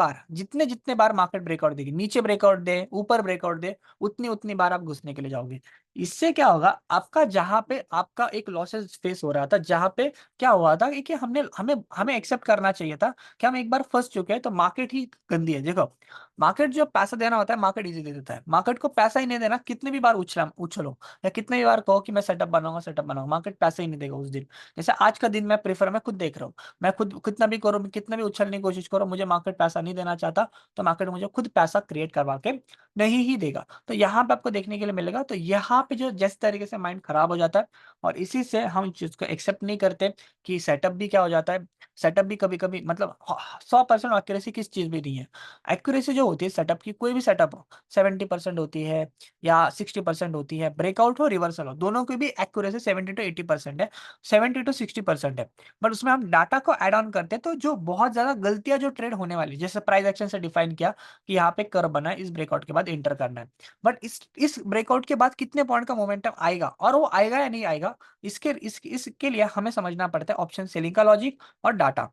बार मार्केट ब्रेकआउट देगी, नीचे ब्रेकआउट दे, ऊपर ब्रेकआउट दे, उतनी उतनी बार आप घुसने के लिए जाओगे। इससे क्या होगा, आपका जहां पे आपका एक लॉसेस फेस हो रहा था, जहां पे क्या हुआ था कि हमने हमें हमें एक्सेप्ट करना चाहिए था कि हम एक बार फंस चुके हैं, तो मार्केट ही गंदी है। देखो, मार्केट जो पैसा देना होता है, मार्केट इजी दे देता है। मार्केट को पैसा ही नहीं देना, कितने भी बार उछलो, या कितने भी बार कहो कि मैं सेटअप बनाऊंगा, मार्केट पैसा ही नहीं देगा उस दिन। जैसे आज का दिन मैं खुद देख रहा हूँ, मैं खुद कितना भी करूँ, कितना भी उछलने की कोशिश करूँ, मुझे मार्केट पैसा नहीं देना चाहता, तो मार्केट मुझे खुद पैसा क्रिएट करवा के नहीं ही देगा। तो यहाँ पे आपको देखने के लिए मिलेगा, तो यहाँ यहाँ पे जो जैसे तरीके से माइंड खराब हो जाता है, और इसी से हम इस चीज़ को एक्सेप्ट नहीं करते कि सेटअप भी क्या हो जाता है, सेटअप भी कभी-कभी मतलब 100% एक्यूरेसी किस चीज़ में नहीं है। एक्यूरेसी जो होती है सेटअप की, कोई भी सेटअप हो, 70% होती है या 60% होती है, ब्रेकआउट हो, रिवर्सल हो, दोनों की भी एक्यूरेसी 70 टू 80% है, 70 टू 60% है। बट उसमें हम डाटा को ऐड ऑन करते हैं, तो जो बहुत ज़्यादा गलतियाँ जो ट्रेड होने वाली, जैसे प्राइस एक्शन से डिफाइन किया कि यहाँ पे कर्व बना है, इस ब्रेकआउट के बाद एंटर करना है। बट इस ब्रेकआउट के बाद कितने पॉइंट का मोमेंटम आएगा और वो आएगा या नहीं आएगा, इसके लिए हमें समझना पड़ता है ऑप्शन सेलिंग का लॉजिक और डाटा,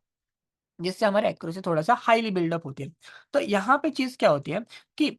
जिससे हमारी एक्यूरेसी थोड़ा-सा हाइली बिल्डअप होती है। तो यहाँ पे चीज़ क्या होती है कि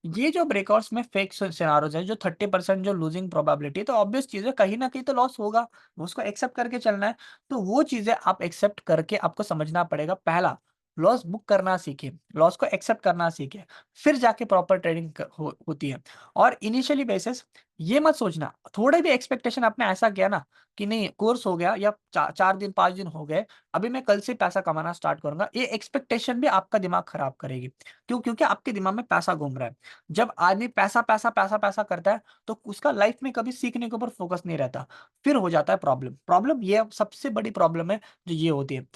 ये जो ब्रेकआउट्स में फेक सिनेरियोज़ है, जो 30% जो लूजिंग प्रोबेबिलिटी है, तो ऑब्वियस चीज़ है कहीं न कहीं तो लॉस होगा, उसको एक्सेप्ट करके चलना है। तो वो चीज़ें आप एक्सेप्ट करके आपको समझना पड़ेगा। पहला, लॉस बुक करना सीखें, लॉस को एक्सेप्ट करना सीखें, फिर जाके प्रॉपर ट्रेडिंग होती है। और इनिशियली बेसिस ये मत सोचना, थोड़े भी एक्सपेक्टेशन आपने ऐसा किया ना कि नहीं कोर्स हो गया या 4 दिन 5 दिन हो गए, अभी मैं कल से पैसा कमाना स्टार्ट करूँगा, ये एक्सपेक्टेशन भी आपका दिमाग खराब करेगी। क्यों? क्योंकि आपके दिमाग में पैसा घूम रहा है। जब आदमी पैसा, पैसा, पैसा, पैसा करता है, तो उसका लाइफ में कभी सीखने के ऊपर फोकस नहीं रहता। फिर हो जाता है प्रॉब्लम। प्रॉब्लम ये सबसे बड़ी प्रॉब्लम है जो ये होती है।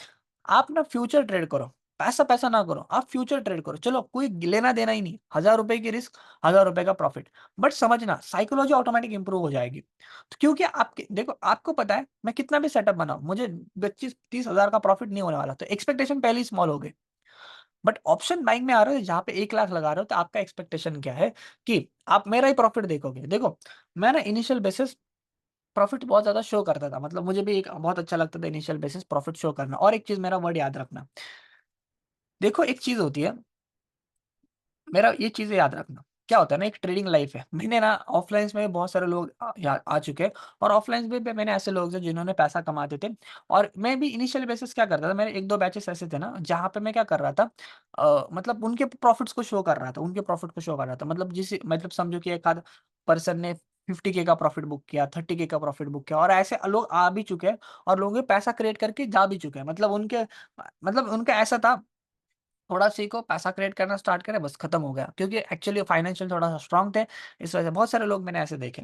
आप ना फ्यूचर ट्रेड करो, पैसा-पैसा ना करो, आप फ्यूचर ट्रेड करो। चलो कोई लेना-देना ही नहीं, ₹1000 की रिस्क, ₹1000 का प्रॉफिट। बट समझना साइकोलॉजी ऑटोमैटिक इंप्रूव हो जाएगी। तो क्योंकि आपके देखो आपको पता है मैं कितना भी सेटअप बनाऊँ, मुझे 25-30 हज़ार का प्रॉफिट नहीं होने वाला। तो एक्सपेक्टेशन पहले ही स्मॉल हो गए। बट ऑप्शन बाइंग में आ रहे हो जहाँ पे 1 लाख लगा रहे हो, तो आपका एक्सपेक्टेशन क्या है कि आप मेरा ही प्रॉफिट देखोगे। देखो, मैं ना इनिशियल बेसिस प्रॉफिट बहुत ज़्यादा शो करता था। मतलब मुझे भी एक बहुत अच्छा लगता था इनिशियल बेसिस प्रॉफिट शो करना। और एक चीज़ मेरा वर्ड याद रखना। देखो एक चीज़ होती है, मेरा ये चीज़ें याद रखना। क्या होता है ना, एक ट्रेडिंग लाइफ है। मैंने ना ऑफलाइन्स में बहुत सारे लोग आ चुके हैं, और ऑफलाइन्स में भी मैंने ऐसे लोग हैं जिन्होंने पैसा कमाते थे। और मैं भी इनिशियल बेसिस क्या करता था, मेरे 1-2 बैचेस ऐसे थे ना जहाँ पे मैं क्या कर रहा था, मतलब उनके प्रॉफिट्स को शो कर रहा था, उनके प्रॉफिट को शो कर रहा था। मतलब मतलब समझो कि एक आध पर्सन ने 50 के का प्रॉफिट बुक किया, 30 के का प्रॉफिट बुक किया, और ऐसे लोग आ भी चुके हैं और लोगों ने पैसा क्रिएट करके जा भी चुके हैं। मतलब उनका ऐसा था, थोड़ा सीखो, पैसा क्रिएट करना स्टार्ट करें, बस खत्म हो गया। क्योंकि एक्चुअली फाइनेंशियल थोड़ा-सा स्ट्रॉन्ग थे, इस वजह से बहुत सारे लोग मैंने ऐसे देखे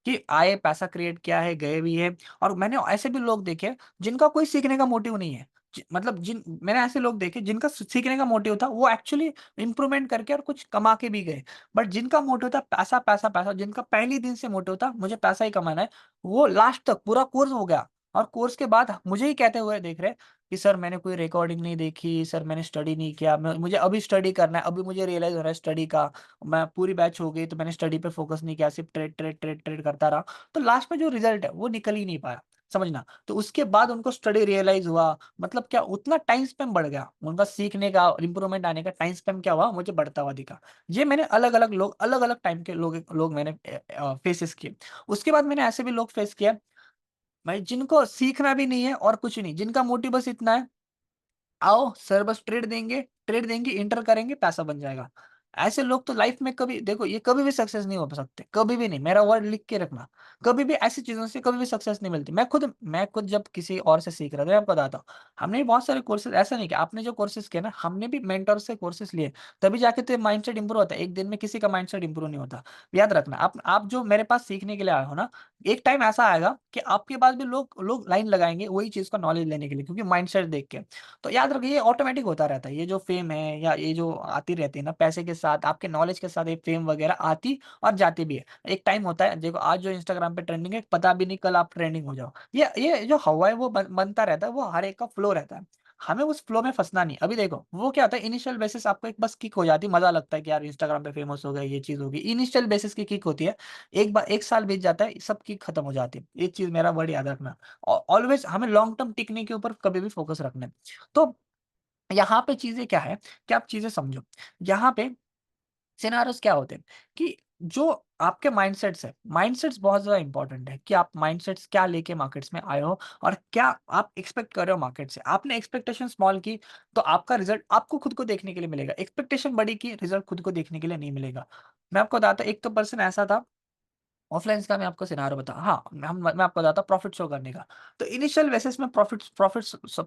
कि आए, पैसा क्रिएट किया है, गए भी हैं। और मैंने ऐसे भी लोग देखे जिनका कोई सीखने का मोटिव नहीं है। मतलब जिन मैंने ऐसे लोग देखे जिनका सीखने का मोटिव था, वो एक्चुअली इम्प्रूवमेंट करके और कुछ कमा के भी गए। बट जिनका मोटिव था पैसा, पैसा, पैसा, जिनका पहले दिन से मोटिव था मुझे पैसा ही कमाना है, वो लास्ट तक पूरा कोर्स हो गया, और कोर्स के बाद मुझे ही कहते हुए देख रहे कि सर मैंने कोई रिकॉर्डिंग नहीं देखी, सर मैंने स्टडी नहीं किया, मुझे अभी स्टडी करना है, अभी मुझे रियलाइज़ हो रहा है स्टडी का, मैं पूरी बैच हो गई तो मैंने स्टडी पे फ़ोकस नहीं किया, सिर्फ़ ट्रेड, ट्रेड, ट्रेड, ट्रेड करता रहा। तो लास्ट में जो रिज़ल्ट है वो निकल ही नहीं पाया, समझना। तो उसके बाद उनको स्टडी रियलाइज़ हुआ, मतलब क्या उतना टाइम स्पैन बढ़ गया, उनका सीखने का, इम्प्रूवमेंट आने का टाइम स्पैन क्या हुआ, मुझे बढ़ता हुआ दिखा। ये मैंने अलग-अलग लोग, अलग-अलग टाइम के लोग लोग मैंने फेसेस किए। उसके बाद मैंने ऐसे भी लोग फेस किया भाई जिनको सीखना भी नहीं है और कुछ नहीं, जिनका मोटिव बस इतना है, आओ सर बस ट्रेड देंगे, एंटर करेंगे, पैसा बन जाएगा। ऐसे लोग तो लाइफ में कभी देखो ये कभी भी सक्सेस नहीं हो सकते, कभी भी नहीं। मेरा वर्ड लिख के रखना, कभी भी ऐसी चीज़ों से कभी भी सक्सेस नहीं मिलती। मैं खुद जब किसी और से सीख रहा था, मैं आपको बताता हूँ, हमने भी बहुत सारे कोर्सेज़, ऐसा नहीं कि आपने जो कोर्सेज़ किए ना, हमने भी मेंटर से कोर्सेज़ लिए, तभी जाके तो ये माइंडसेट इंप्रूव होता है। एक दिन में किसी का माइंडसेट इंप्रूव नहीं होता। याद रखना, आप जो मेरे पास सीखने के लिए आए हो ना, एक टाइम ऐसा आएगा कि आपके पास भी लोग लोग लाइन लगाएँगे वही चीज़ का नॉलेज लेने के लिए, क्योंकि माइंडसेट देख के। तो याद रखिए ये ऑटोमैटिक होता रहता है। ये जो फ़ेम है या ये जो आती रहती है ना पैसे के साथ, आपके नॉलेज के साथ ये फ़ेम वग़ैरह आती और जाती भी है। एक टाइम होता है देखो, आज जो इंस्टाग्राम पे ट्रेंडिंग है, पता भी नहीं कल आप ट्रेंडिंग हो जाओ। ये जो हवा है वो बनता रहता है, वो हर एक का फ्लो रहता है। हमें उस फ्लो में फँसना नहीं। अभी देखो वो क्या होता है, इनिशियल बेसिस आपको एक बस किक हो जाती है, मज़ा लगता है कि यार इंस्टाग्राम पे फ़ेमस हो गए, ये चीज़ होगी। इनिशियल बेसिस की किक होती है। 1 साल बीत जाता है, सब किक खत्म हो जाती है। ये चीज़ मेरा वर्ड याद रखना। ऑलवेज़ हमें लॉन्ग टर्म टिकने के ऊपर कभी भी फ़ोकस रखना है। तो यहाँ पे चीज़ें क्या है कि आप चीज़ें समझो। यहाँ पे सिनेरियोज़ क्या होते हैं कि जो आपके माइंडसेट्स हैं, माइंडसेट्स बहुत ज़्यादा इम्पोर्टेंट है कि आप माइंडसेट्स क्या लेके मार्केट्स में आए हो और क्या आप एक्सपेक्ट कर रहे हो मार्केट से। आपने एक्सपेक्टेशन स्मॉल की, तो आपका रिज़ल्ट आपको खुद को देखने के लिए मिलेगा। एक्सपेक्टेशन बड़ी की, रिज़ल्ट खुद को देखने के लिए नहीं मिलेगा। मैं आपको बताता हूँ, एक तो पर्सन ऐसा था ऑफलाइन का मैं आपको सिनेरियो बताऊँ, हाँ, मैं आपको बताता हूँ प्रॉफिट शो करने का। तो इनिशियल बेसिस में प्रॉफिट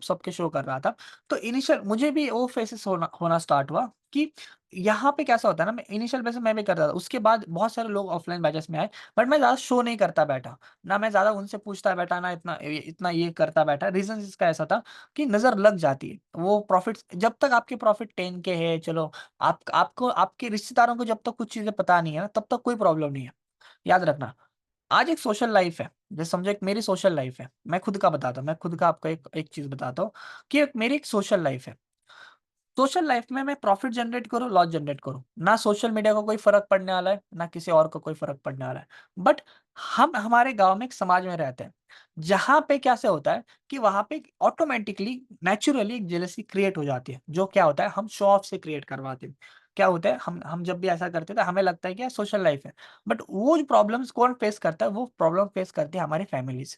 सबके शो कर रहा था। तो इनिशियल मुझे भी वो फेसेस होना होना स्टार्ट हुआ कि यहाँ पे कैसा होता है ना, मैं इनिशियल बेसिस मैं भी करता था। उसके बाद बहुत सारे लोग ऑफलाइन बैचेस में आए, बट मैं ज़्यादा शो नहीं करता बैठा। ना मैं ज़्यादा उनसे पूछता बैठा, ना इतना ये करता बैठा। रीज़न इसका ऐसा था कि नज़र लग जाती है। वो प्रॉफिट्स जब तक आपके प्रॉफिट 10 के है, चलो आपको आपके रिश्तेदारों को जब तक कुछ चीज़ें पता नहीं है ना, तब तक कोई प्रॉब्लम नहीं है। याद रखना, आज एक सोशल लाइफ है, जैसे समझो एक मेरी सोशल लाइफ है। मैं खुद का बताता हूँ, मैं खुद का आपको एक चीज़ बताता हूँ कि एक मेरी एक सोशल लाइफ है। सोशल लाइफ में मैं प्रॉफिट जनरेट करूँ, लॉस जनरेट करूँ, ना सोशल मीडिया को कोई फ़र्क पड़ने वाला है, ना किसी और को कोई फ़र्क पड़ने वाला है। बट हम हमारे गाँव में एक समाज में रहते हैं, जहाँ पे कैसे होता है कि वहाँ पे ऑटोमैटिकली, नेचुरली एक जेलसी क्रिएट हो जाती है, जो क्या होता है हम शो ऑफ से क्रिएट करवाते हैं। क्या होता है, हम जब भी ऐसा करते हैं तो हमें लगता है कि यार सोशल लाइफ है, बट वो जो प्रॉब्लम्स कौन फेस करता है, वो प्रॉब्लम फेस करती है हमारी फैमिलीज़।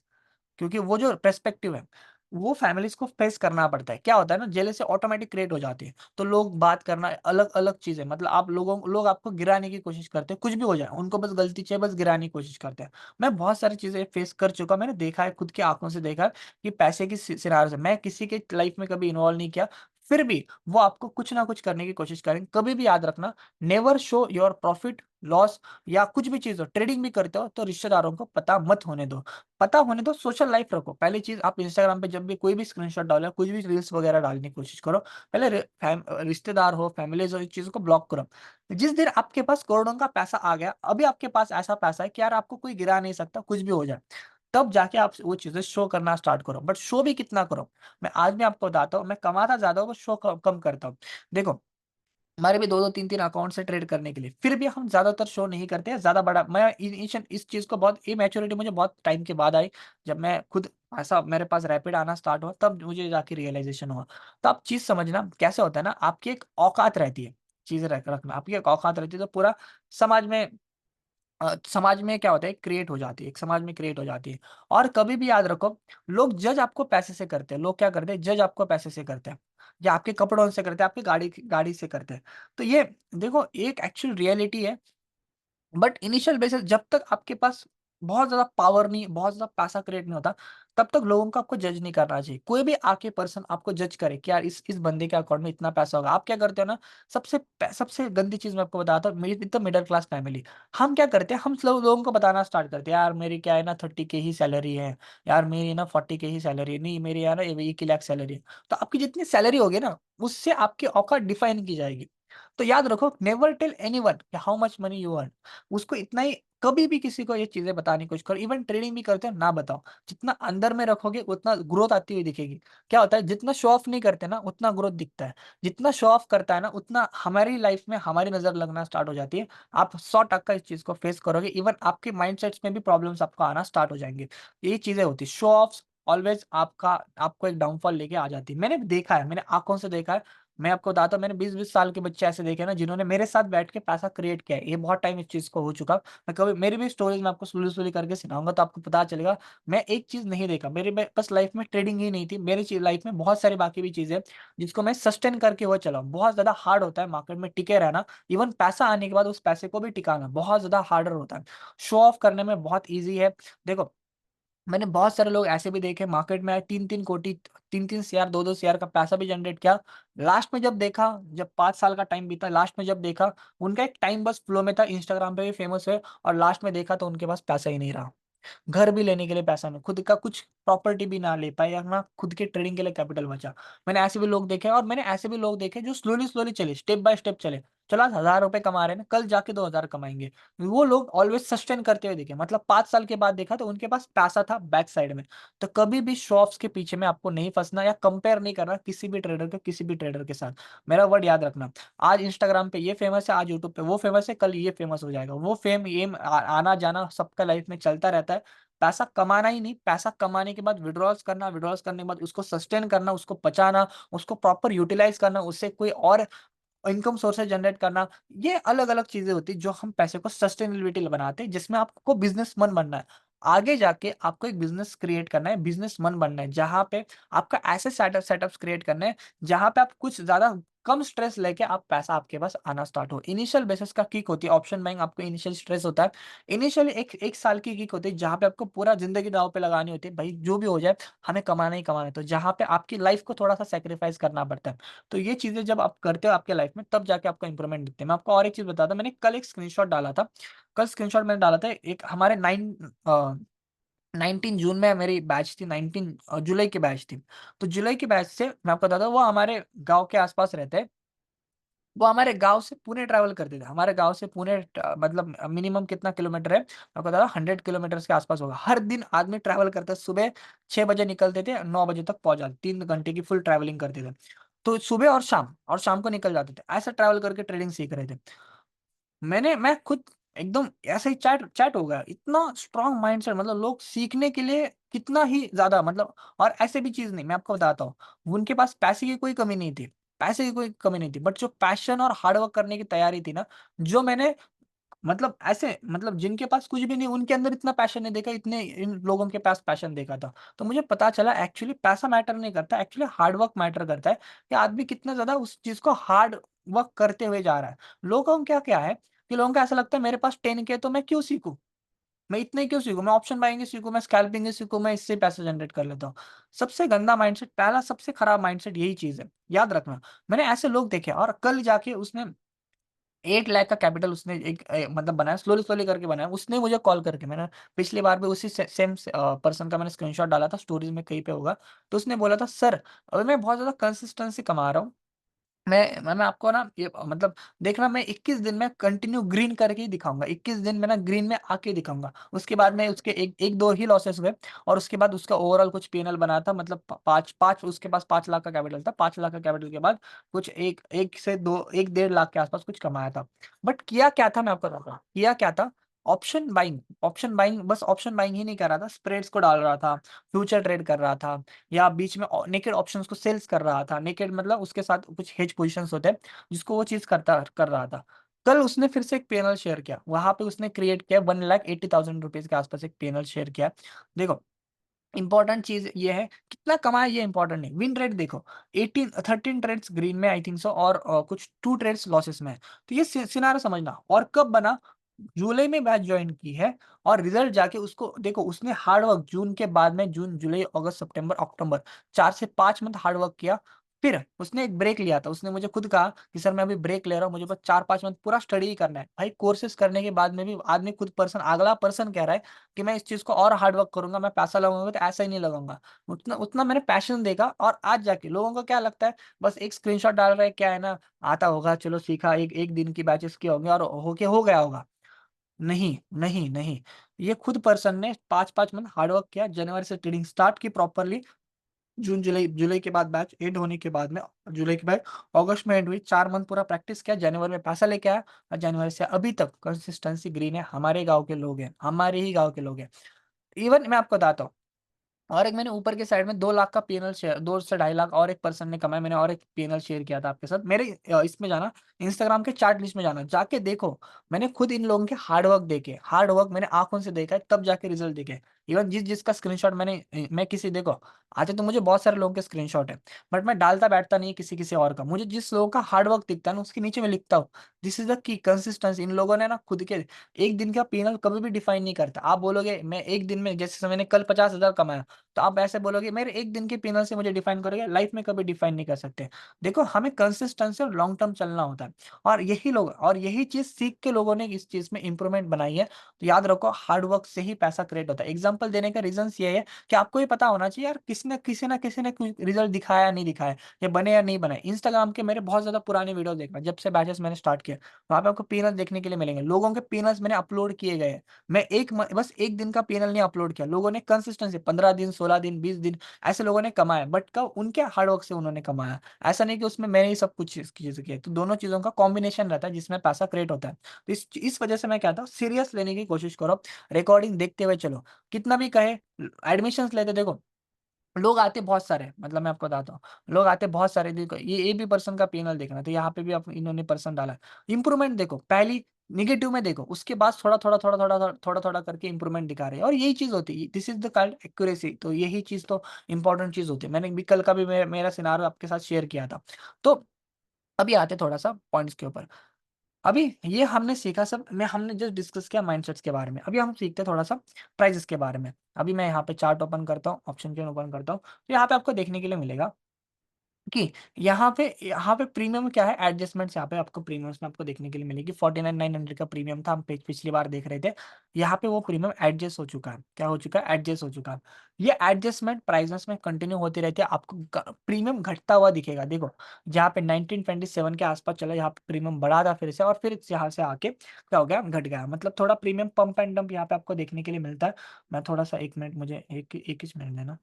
क्योंकि वो जो पर्सपेक्टिव है, वो फैमिलीज़ को फेस करना पड़ता है। क्या होता है ना, जेलसी ऑटोमैटिक क्रिएट हो जाती है। तो लोग बात करना अलग-अलग चीज़ें, मतलब आप लोग आपको गिराने की कोशिश करते हैं, कुछ भी हो जाए, उनको बस गलती चाहिए, बस गिराने की कोशिश करते हैं। मैं बहुत सारी चीज़ें फेस कर चुका, मैंने देखा है, खुद की आँखों से देखा है कि पैसे की सिनार से मैं किसी के लाइफ़ में कभी इन्वॉल्व नहीं किया, फिर भी वो आपको कुछ ना कुछ करने की कोशिश करेंगे। कभी भी याद रखना, never show your profit, loss या कुछ भी चीज़ हो, ट्रेडिंग भी करते हो तो रिश्तेदारों को पता मत होने दो। पता होने दो, सोशल लाइफ रखो। पहली चीज़, आप इंस्टाग्राम पे जब भी कोई भी स्क्रीनशॉट डालो, कुछ भी रील्स वगैरह डालने की कोशिश करो, पहले रिश्तेदार हो, फैमिलीज़ हो, इस चीज़ को ब्लॉक करो। जिस दिन आपके पास करोड़ों का पैसा आ गया, अभी आपके पास ऐसा पैसा है कि यार आपको कोई गिरा नहीं सकता, कुछ भी हो जाए, तब जाके आप वो चीज़ें शो करना स्टार्ट करो। बट शो भी कितना करो? मैं आज भी आपको बताता हूँ, मैं कमाता ज़्यादा हूँ, बस शो कम करता हूँ। देखो, हमारे भी 2-2 3-3 अकाउंट्स हैं ट्रेड करने के लिए, फिर भी हम ज़्यादातर शो नहीं करते हैं, ज़्यादा बड़ा मैं इस चीज़ को बहुत, ये मैच्योरिटी मुझे बहुत टाइम के बाद आई, जब मैं खुद ऐसा मेरे पास रैपिड आना स्टार्ट हुआ, तब मुझे जाके रियलाइज़ेशन हुआ। तो आप चीज़ समझना कैसे होता है ना, आपकी एक औकात रहती है, चीज़ें रखना, आपकी एक औकात रहती है, तो पूरा समाज में समाज में क्या होता है, क्रिएट हो जाती है, एक समाज में क्रिएट हो जाती है। और कभी भी याद रखो, लोग जज आपको पैसे से करते हैं। लोग क्या करते हैं, जज आपको पैसे से करते हैं, या आपके कपड़ों से करते हैं, आपकी गाड़ी से करते हैं। तो ये देखो, एक एक्चुअल रियलिटी है। बट इनिशियल बेसिस, जब तक आपके पास बहुत ज़्यादा पावर नहीं, बहुत ज़्यादा पैसा क्रिएट नहीं होता, तब तक लोगों को आपको जज नहीं करना चाहिए। कोई भी आके पर्सन आपको जज करे कि यार इस बंदे के अकाउंट में इतना पैसा होगा, आप क्या करते हो ना, सबसे गंदी चीज़ मैं आपको बताता हूँ, मेरी तो मिडल क्लास फैमिली, हम क्या करते हैं, हम लोगों को बताना स्टार्ट करते हैं, यार मेरी क्या है ना 30 के ही सैलरी है, यार मेरी ना 40 के ही सैलरी है, नहीं मेरी यार 1 लाख सैलरी है। तो आपकी जितनी सैलरी होगी ना, उससे आपकी औकात डिफाइन की जाएगी। तो याद रखो, never tell anyone how much money you earn. उसको इतना ही, कभी भी किसी को ये चीज़ें बताने की कोशिश करो, इवन ट्रेडिंग भी करते हो ना बताओ। जितना अंदर में रखोगे उतना ग्रोथ आती हुई दिखेगी। क्या होता है, जितना शो ऑफ नहीं करते ना, उतना ग्रोथ दिखता है। जितना शो ऑफ करता है ना, उतना हमारी लाइफ में हमारी नज़र लगना स्टार्ट हो जाती है। आप 100% इस चीज़ को फेस करोगे, इवन आपके माइंडसेट्स में भी प्रॉब्लम्स आपको आना स्टार्ट हो जाएँगे। यही चीज़ें होती हैं, शो ऑफ्स ऑलवेज़ आपको एक डाउनफॉल लेके आ जाती है। मैंने देखा है, मैंने आँखों से देखा है। मैं आपको बताता हूँ, मैंने 20-20 साल के बच्चे ऐसे देखे ना, जिन्होंने मेरे साथ बैठ के पैसा क्रिएट किया है। ये बहुत टाइम इस चीज़ को हो चुका। मैं कभी, मेरी भी स्टोरीज़ मैं आपको स्लोली-स्लोली करके सुनाऊँगा, तो आपको पता चलेगा। मैं एक चीज़ नहीं देखा, मेरे में बस लाइफ़ में ट्रेडिंग ही नहीं थी। मेरी लाइफ़ में बहुत सारी बाकी भी चीज़ें हैं, जिसको मैं सस्टेन करके वो चला हूँ। बहुत ज़्यादा हार्ड होता है मार्केट में टिके रहना। इवन पैसा आने के बाद उस पैसे को भी टिकाना बहुत ज़्यादा हार्डर होता है। शो ऑफ करने में बहुत ईज़ी है। देखो, मैंने बहुत सारे लोग ऐसे भी देखे, मार्केट में आए, 3-3 कोटी, 3-3 सीआर, 2-2 सीआर का पैसा भी जनरेट किया। लास्ट में जब देखा, जब 5 साल का टाइम बीता, लास्ट में जब देखा, उनका एक टाइम बस फ्लो में था, इंस्टाग्राम पे भी फेमस हुए, और लास्ट में देखा तो उनके पास पैसा ही नहीं रहा। घर भी लेने के लिए पैसा नहीं, खुद का कुछ प्रॉपर्टी भी ना ले पाए, या ना खुद के ट्रेडिंग के लिए कैपिटल बचा। मैंने ऐसे भी लोग देखे, और मैंने ऐसे भी लोग देखे जो स्लोली-स्लोली चले, स्टेप बाय स्टेप चले। चलो आज ₹1000 कमा रहे हैं ना, कल जाके 2000 कमाएँगे। वो लोग ऑलवेज़ सस्टेन करते हुए दिखे, मतलब 5 साल के बाद देखा तो उनके पास पैसा था बैक साइड में। तो कभी भी शो ऑफ्स के पीछे में आपको नहीं फँसना, या कंपेयर नहीं करना किसी भी ट्रेडर को किसी भी ट्रेडर के साथ। मेरा वर्ड याद रखना, आज इंस्टाग्राम पे ये फेमस है, आज यूट्यूब पे वो फेमस है, कल ये फेमस हो जाएगा। वो फेम, आना-जाना सबका लाइफ में चलता रहता है। पैसा कमाना ही नहीं, पैसा कमाने के बाद विथड्रॉल्स करना, विथड्रॉल्स करने के बाद उसको सस्टेन करना, उसको बचाना, उसको प्रॉपर यूटिलाइज़ करना, उससे कोई और इनकम सोर्सेज़ जनरेट करना, ये अलग-अलग चीज़ें होती हैं जो हम पैसे को सस्टेनेबिलिटी बनाते हैं, जिसमें आपको बिज़नेसमैन बनना है। आगे जाके आपको एक बिज़नेस क्रिएट करना है, बिज़नेसमैन बनना है, जहाँ पे आपका ऐसे सेटअप्स क्रिएट करने हैं, जहाँ पे आप कुछ ज़्यादा कम स्ट्रेस लेके आप पैसा आपके पास आना स्टार्ट हो। इनिशियल बेसिस का किक होती है, ऑप्शन बाइंग आपको इनिशियल स्ट्रेस होता है। इनिशियली एक साल की किक होती है जहाँ पे आपको पूरा ज़िंदगी दाँव पे लगानी होती है, भाई जो भी हो जाए हमें कमाना ही कमाना है। तो जहाँ पे आपकी लाइफ़ को थोड़ा-सा सैक्रिफाइस करना पड़ता है। तो ये चीज़ें जब आप करते हो आपके लाइफ़ में, तब जाके आपको इंप्रूवमेंट दिखते हैं। मैं आपको और एक चीज़ बताता हूँ, मैंने कल एक स्क्रीनशॉट डाला था। कल स्क्रीनशॉट मैंने डाला था, एक हमारे 19 जून में मेरी बैच थी, 19 जुलाई की बैच थी। तो जुलाई की बैच से मैं आपको बताता हूँ, वो हमारे गाँव के आस-पास रहते हैं। वो हमारे गाँव से पुणे ट्रैवल करते थे। हमारे गाँव से पुणे मतलब मिनिमम कितना किलोमीटर है? आपको बता रहा हूँ 100 किलोमीटर्स के आस-पास होगा। हर दिन आदमी ट्रैवल करता है, सुबह 6 बजे निकलते थे, 9 बजे तक पहुँच जाते, 3 घंटे की फुल ट्रैवलिंग करते थे। तो सुबह और शाम को निकल जाते थे। ऐसा ट्रैवल करके ट्रेडिंग सीख रहे थे। मैं खुद एकदम ऐसे ही चैट चैट हो गया। इतना स्ट्रॉन्ग माइंडसेट, मतलब लोग सीखने के लिए कितना ही ज़्यादा, मतलब और ऐसे भी चीज़ नहीं, मैं आपको बताता हूँ, उनके पास पैसे की कोई कमी नहीं थी, पैसे की कोई कमी नहीं थी, बट जो पैशन और हार्ड वर्क करने की तैयारी थी ना, जो मैंने मतलब ऐसे मतलब जिनके पास कुछ भी नहीं, उनके अंदर इतना पैशन नहीं देखा, इतने इन लोगों के पास पैशन देखा था। तो मुझे पता चला एक्चुअली पैसा मैटर नहीं करता, एक्चुअली हार्ड वर्क मैटर करता है, कि आदमी कितना ज़्यादा उस चीज़ को हार्ड वर्क करते हुए जा रहा है। लोगों को क्या क्या है कि लोगों को ऐसा लगता है मेरे पास 10 के तो मैं क्यों सीखूँ? मैं इतना ही क्यों सीखूँ? मैं ऑप्शन बाइंग ही सीखूँ, मैं स्कैल्पिंग ही सीखूँ, मैं इससे पैसे जनरेट कर लेता हूँ। सबसे गंदा माइंडसेट, पहला सबसे खराब माइंडसेट यही चीज़ है। याद रखना, मैंने ऐसे लोग देखे और कल जाके उसने 8 लाख का कैपिटल उसने एक मतलब बनाया, स्लोली-स्लोली करके बनाया। उसने मुझे कॉल करके, मैंने पिछली बार भी उसी से सेम पर्सन का मैंने स्क्रीनशॉट डाला था, स्टोरीज़ में कहीं पे होगा। तो उसने बोला था, "सर, अभी मैं बहुत ज़्यादा कंसिस्टेंसी कमा रहा हूँ। मैं आपको ना ये मतलब देखना, मैं 21 दिन में कंटिन्यू ग्रीन करके ही दिखाऊँगा। 21 दिन में ना ग्रीन में आके दिखाऊँगा।" उसके बाद में उसके 1-2 ही लॉसेस हुए और उसके बाद उसका ओवरऑल कुछ पी&एल बना था, मतलब प 5 उसके पास 5 लाख का कैपिटल था। 5 लाख का कैपिटल के बाद कुछ 1 से 2 1 डेढ़ लाख के आस-पास कुछ कमाया था। बट किया क्या था मैं आपको बताता हूँ। किया क्या था? ऑप्शन बाइंग बस ऑप्शन बाइंग ही नहीं कर रहा था, स्प्रेड्स को डाल रहा था, फ्यूचर ट्रेड कर रहा था, या बीच में नेकेड ऑप्शंस को सेल्स कर रहा था। नेकेड मतलब उसके साथ कुछ हेज पोजीशंस होते हैं, जिसको वो चीज़ कर रहा था। कल उसने फिर से एक पैनल शेयर किया। वहाँ पे उसने क्रिएट किया, 1,80,000 रुपीज़ के आस-पास एक पैनल शेयर किया। देखो, इम्पोर्टेंट चीज़ ये है, कितना कमाया ये इम्पोर्टेंट नहीं। विन रेट देखो, 13 ट्रेड्स ग्रीन में आई थिंक सो, और कुछ 2 ट्रेड्स लॉसेस में है। तो ये सिनेरियो समझना। और कब बना? जुलाई में बैच जॉइन की है, और रिजल्ट जाके उसको देखो, उसने हार्ड वर्क जून के बाद में, जून, जुलाई, अगस्त, सितंबर, अक्टूबर 4 से 5 मंथ हार्ड वर्क किया। फिर उसने एक ब्रेक लिया था। उसने मुझे खुद कहा कि सर मैं अभी ब्रेक ले रहा हूँ, मुझे बस 4-5 मंथ पूरा स्टडी ही करना है। भाई कोर्सेज़ करने के बाद में भी आदमी खुद पर्सन, अगला पर्सन कह रहा है कि मैं इस चीज़ को और हार्ड वर्क करूँगा, मैं पैसा लगाऊँगा, तो ऐसा ही नहीं लगाऊँगा। उतना उतना मैंने पैशन देखा, और आज जाके लोगों को क्या लगता है, बस एक स्क्रीनशॉट डाल रहे हैं, क्या है ना, आता होगा, चलो सीखा, एक एक दिन की बैचेज़ किए होंगे और हो गया होगा। नहीं, नहीं, नहीं। ये खुद पर्सन ने 5-5 मंथ हार्ड वर्क किया, जनवरी से ट्रेडिंग स्टार्ट की प्रॉपर्ली, जून, जुलाई जुलाई के बाद बैच एंड होने के बाद में, जुलाई के बाद अगस्त में एंड हुई, 4 मंथ पूरा प्रैक्टिस किया, जनवरी में पैसा लेके आया, और जनवरी से अभी तक कंसिस्टेंसी ग्रीन है। हमारे गाँव के लोग हैं, हमारे ही गाँव के लोग हैं। इवन मैं आपको बताता हूँ, और एक मैंने ऊपर के साइड में 2 लाख का पी&एल शेयर, 2 से ढाई लाख और एक पर्सन ने कमाया। मैंने और एक पी&एल शेयर किया था आपके साथ। मेरे इसमें जाना, इंस्टाग्राम के चार्ट लिस्ट में जाना, जाके देखो। मैंने खुद इन लोगों के हार्ड वर्क देखे, हार्ड वर्क मैंने आँखों से देखा है, तब जाके रिज़ल्ट दिखे। इवन जिसका स्क्रीनशॉट मैं किसी देखो, आते तो मुझे बहुत सारे लोगों के स्क्रीनशॉट है, बट मैं डालता बैठता नहीं किसी और का। मुझे जिस लोगों का हार्ड वर्क दिखता है ना, उसके नीचे मैं लिखता हूँ, this is the key consistency. इन लोगों ने ना खुद के 1 दिन का पी&एल कभी भी डिफाइन नहीं करता। आप बोलोगे मैं 1 दिन में, जैसे मैंने कल 50,000 कमाया, तो आप ऐसे बोलोगे मेरे 1 दिन के पी&एल से मुझे डिफाइन करोगे, लाइफ में कभी डिफाइन नहीं कर सकते। देखो, हमें कंसिस्टेंसी और लॉन्ग टर्म चलना होता है, और यही चीज़ सीख के लोगों ने इस चीज़ में इंप्रूवमेंट बनाई है। तो याद रखो, हार्ड वर्क से ही पैसा क्रिएट होता है। एग्जांपल देने का रीज़न्स ये है कि आपको ये पता होना चाहिए यार, किसी ने कोई रिजल्ट दिखाया या नहीं दिखाया, या बने या नहीं बने। इंस्टाग्राम के मेरे बहुत ज़्यादा पुराने वीडियो देखना, जब से बैचेस मैंने स्टार्ट किए, वहाँ पे आपको पी&एल देखने के लिए मिलेंगे। लोगों के पी&एल्स मैंने अपलोड किए गए हैं। मैं बस 1 दिन का पी&एल नहीं अपलोड किया। लोगों ने कंसिस्टेंसी 15 दिन, 16 दिन, 20 दिन ऐसे लोगों ने कमाया, बट कब? उनके हार्ड वर्क से उन्होंने कमाया। ऐसा नहीं कि उसमें मैंने ही सब कुछ चीज़ें की है। तो दोनों चीज़ों का कॉम्बिनेशन रहता है, जिसमें पैसा क्रिएट होता है। तो इस वजह से मैं कहता हूँ, सीरियस लेने की कोशिश करो, रिकॉर्डिंग देखते हुए चलो। कितना भी कहे, एडमिशन्स लेते देखो, लोग आते बहुत सारे, मतलब मैं आपको बताता हूँ, लोग आते बहुत सारे। देखो, ये भी पर्सन का पी&एल देखना, तो यहाँ पे भी आप इन्होंने पर्सन डाला है। इंप्रूवमेंट देखो, पहली नेगेटिव में देखो, उसके बाद थोड़ा-थोड़ा करके इंप्रूवमेंट दिखा रहे हैं, और यही चीज़ होती है। This is the called accuracy. तो यही चीज़ तो इम्पोर्टेंट चीज़ होती है। मैंने भी कल का भी मेरा सिनेरियो आपके साथ शेयर किया था। तो अभी आते थोड़ा सा पॉइंट्स के ऊपर। अभी ये हमने सीखा सब, मैं हमने जस्ट डिस्कस किया माइंडसेट्स के बारे में, अभी हम सीखते हैं थोड़ा सा प्राइजेस के बारे में। अभी मैं यहाँ पे चार्ट ओपन करता हूँ, ऑप्शन चेन ओपन करता हूँ, तो यहाँ पे आपको देखने के लिए मिलेगा कि यहाँ पे प्रीमियम क्या है, एडजस्टमेंट्स यहाँ पे आपको प्रीमियम्स में आपको देखने के लिए मिलेगी। 49,900 का प्रीमियम था, हम पिछली बार देख रहे थे। यहाँ पे वो प्रीमियम एडजस्ट हो चुका है, क्या हो चुका है, एडजस्ट हो चुका है। ये एडजस्टमेंट प्राइसेस में कंटिन्यू होती रहती है, आपको प्रीमियम घटता हुआ दिखेगा। देखो जहाँ पे 1927 के आसपास चला, यहाँ पे प्रीमियम बढ़ा था फिर से, और फिर यहाँ से आके क्या हो गया, घट गया। मतलब थोड़ा प्रीमियम पंप एंड डंप यहाँ पे आपको देखने के लिए मिलता है। मैं थोड़ा सा, एक मिनट, मुझे एक ही मिनट देना।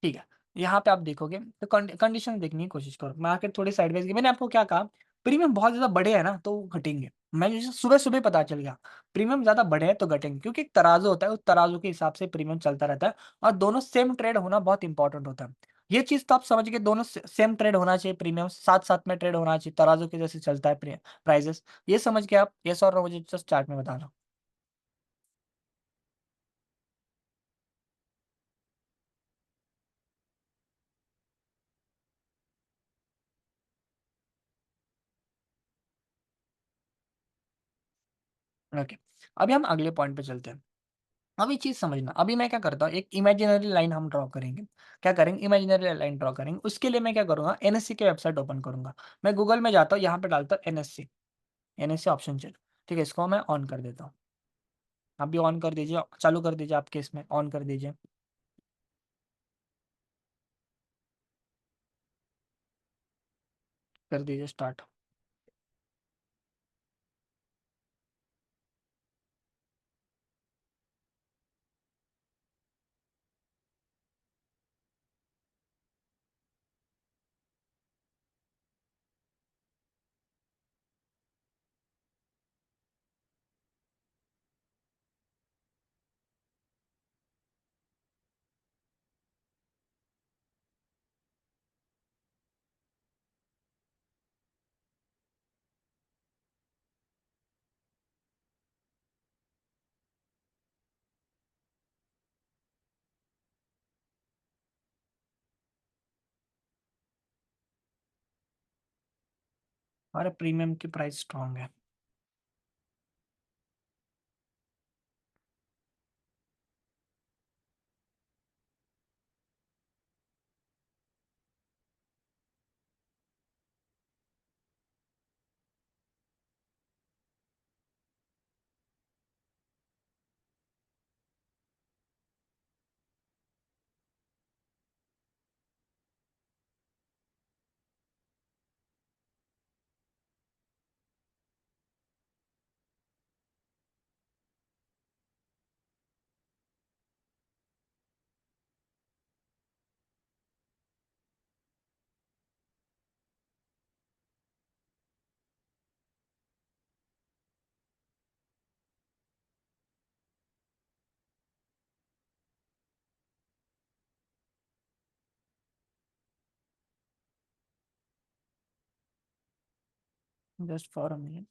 ठीक है, यहाँ पे आप देखोगे तो कंडीशन देखने की कोशिश करो। मार्केट थोड़ी साइडवेज की, मैंने आपको क्या कहा, प्रीमियम बहुत ज्यादा बढ़े है ना तो वो घटेंगे। मैंने जैसे सुबह सुबह पता चल गया प्रीमियम ज्यादा बढ़े हैं तो घटेंगे, क्योंकि एक तराजू होता है, उस तराजू के हिसाब से प्रीमियम चलता रहता है। और दोनों सेम ट्रेड होना बहुत इंपॉर्टेंट होता है। ये चीज तो आप समझ के, दोनों सेम ट्रेड होना चाहिए, प्रीमियम साथ साथ में ट्रेड होना चाहिए, तराजू के जैसे चलता है प्राइजेस। ये समझ के आप यस और नो मुझे जस्ट चार्ट में बता दो। ओके, अभी हम अगले पॉइंट पे चलते हैं। अभी चीज समझना, अभी मैं क्या करता हूँ, एक इमेजिनरी लाइन हम ड्रॉ करेंगे। क्या करेंगे, इमेजिनरी लाइन ड्रॉ करेंगे। उसके लिए मैं क्या करूंगा, एनएससी की वेबसाइट ओपन करूंगा। मैं गूगल में जाता हूँ, यहाँ पे डालता हूँ एनएससी, एनएससी ऑप्शन चेक। ठीक है, इसको मैं ऑन कर देता हूँ। आप भी ऑन कर दीजिए, चालू कर दीजिए, आपके इसमें ऑन कर दीजिए, कर दीजिए स्टार्ट। हमारे प्रीमियम की प्राइस स्ट्रॉन्ग है। Just for a minute.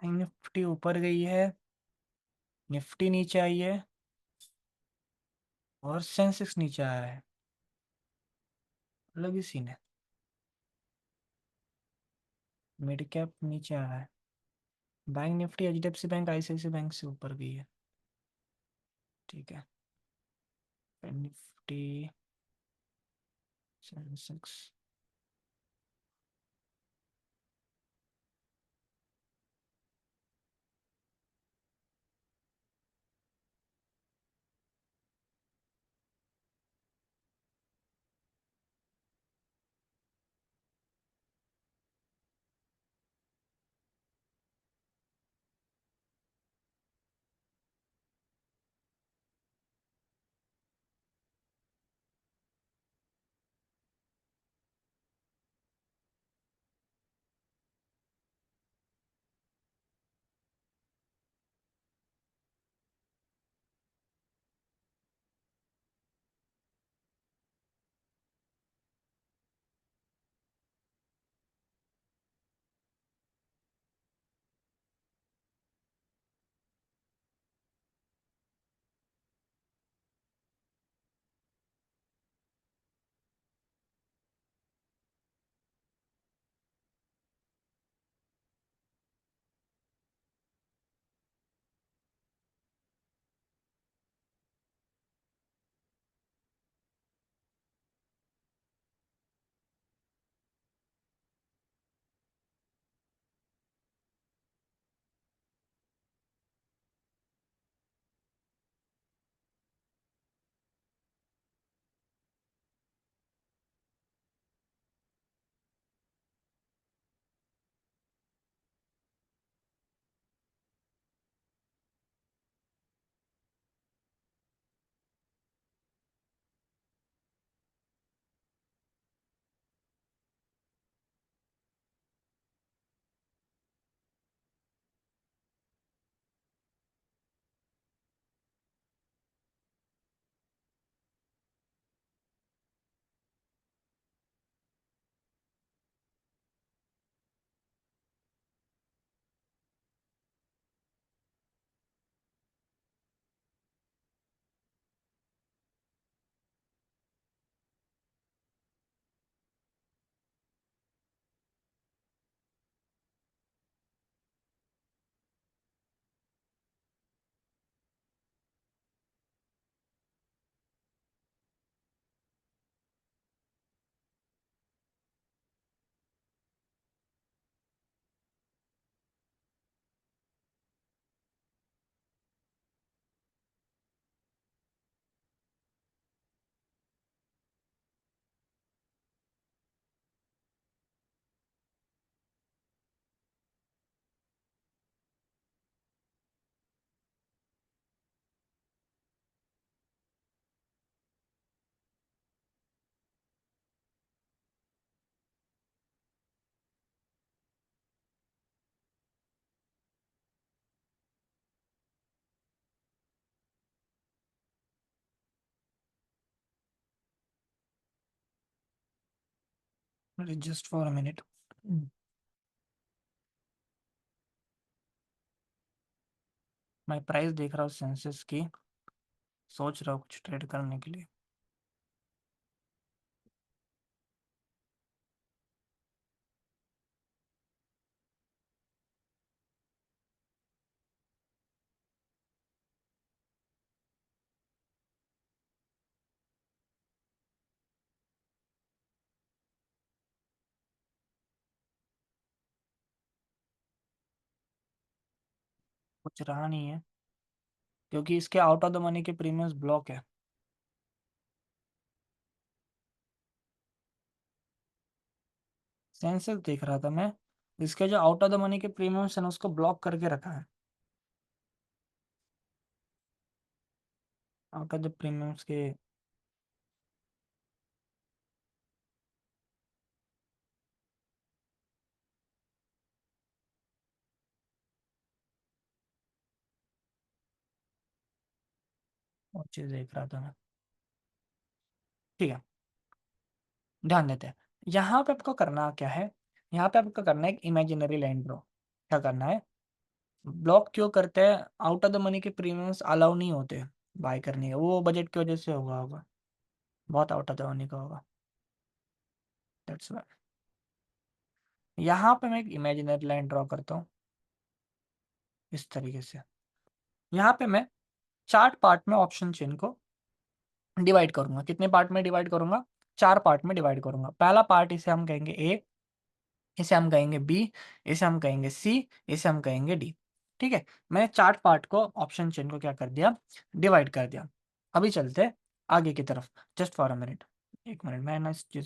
Nifty ऊपर गई है, निफ्टी नीचे आई है, और सेंसेक्स नीचे आया है। अलग ही सीन है। मिड कैप नीचे आया है। Bank Nifty HDFC bank ICICI bank से ऊपर गई है। ठीक है, Nifty, Sensex. Just for a minute. मैं प्राइस देख रहा हूँ सेंसेस की, सोच रहा हूँ कुछ ट्रेड करने के लिए। कुछ रहा नहीं है क्योंकि इसके आउट ऑफ द मनी के प्रीमियम्स ब्लॉक है। सेंसेस देख रहा था मैं, इसके जो आउट ऑफ द मनी के प्रीमियम्स है ना उसको ब्लॉक करके रखा है। आउट ऑफ द प्रीमियम्स के वो चीज देख रहा था मैं। ठीक है, ध्यान देते हैं। यहाँ पे आपको करना क्या है, यहाँ पे आपको करना है एक इमेजिनरी लैंड ड्रॉ। क्या करना है, ब्लॉक क्यों करते हैं, आउट ऑफ द मनी के प्रीमियम्स अलाउ नहीं होते बाय करने के, वो बजट की वजह से होगा बहुत आउट ऑफ द मनी का होगा, दैट्स व्हाई। यहाँ पे मैं एक इमेजिनरी लाइन ड्रॉ करता हूँ इस तरीके से। यहाँ पे मैं चार्ट पार्ट में ऑप्शन चेन को डिवाइड करूंगा। कितने पार्ट में डिवाइड करूंगा, 4 पार्ट में डिवाइड करूंगा। पहला पार्ट इसे हम कहेंगे ए, इसे हम कहेंगे बी, इसे हम कहेंगे सी, इसे हम कहेंगे डी। ठीक है, मैंने चार्ट पार्ट को ऑप्शन चेन को क्या कर दिया, डिवाइड कर दिया। अभी चलते हैं आगे की तरफ, जस्ट फॉर अ मिनट, एक मिनट मैं ना इस चीज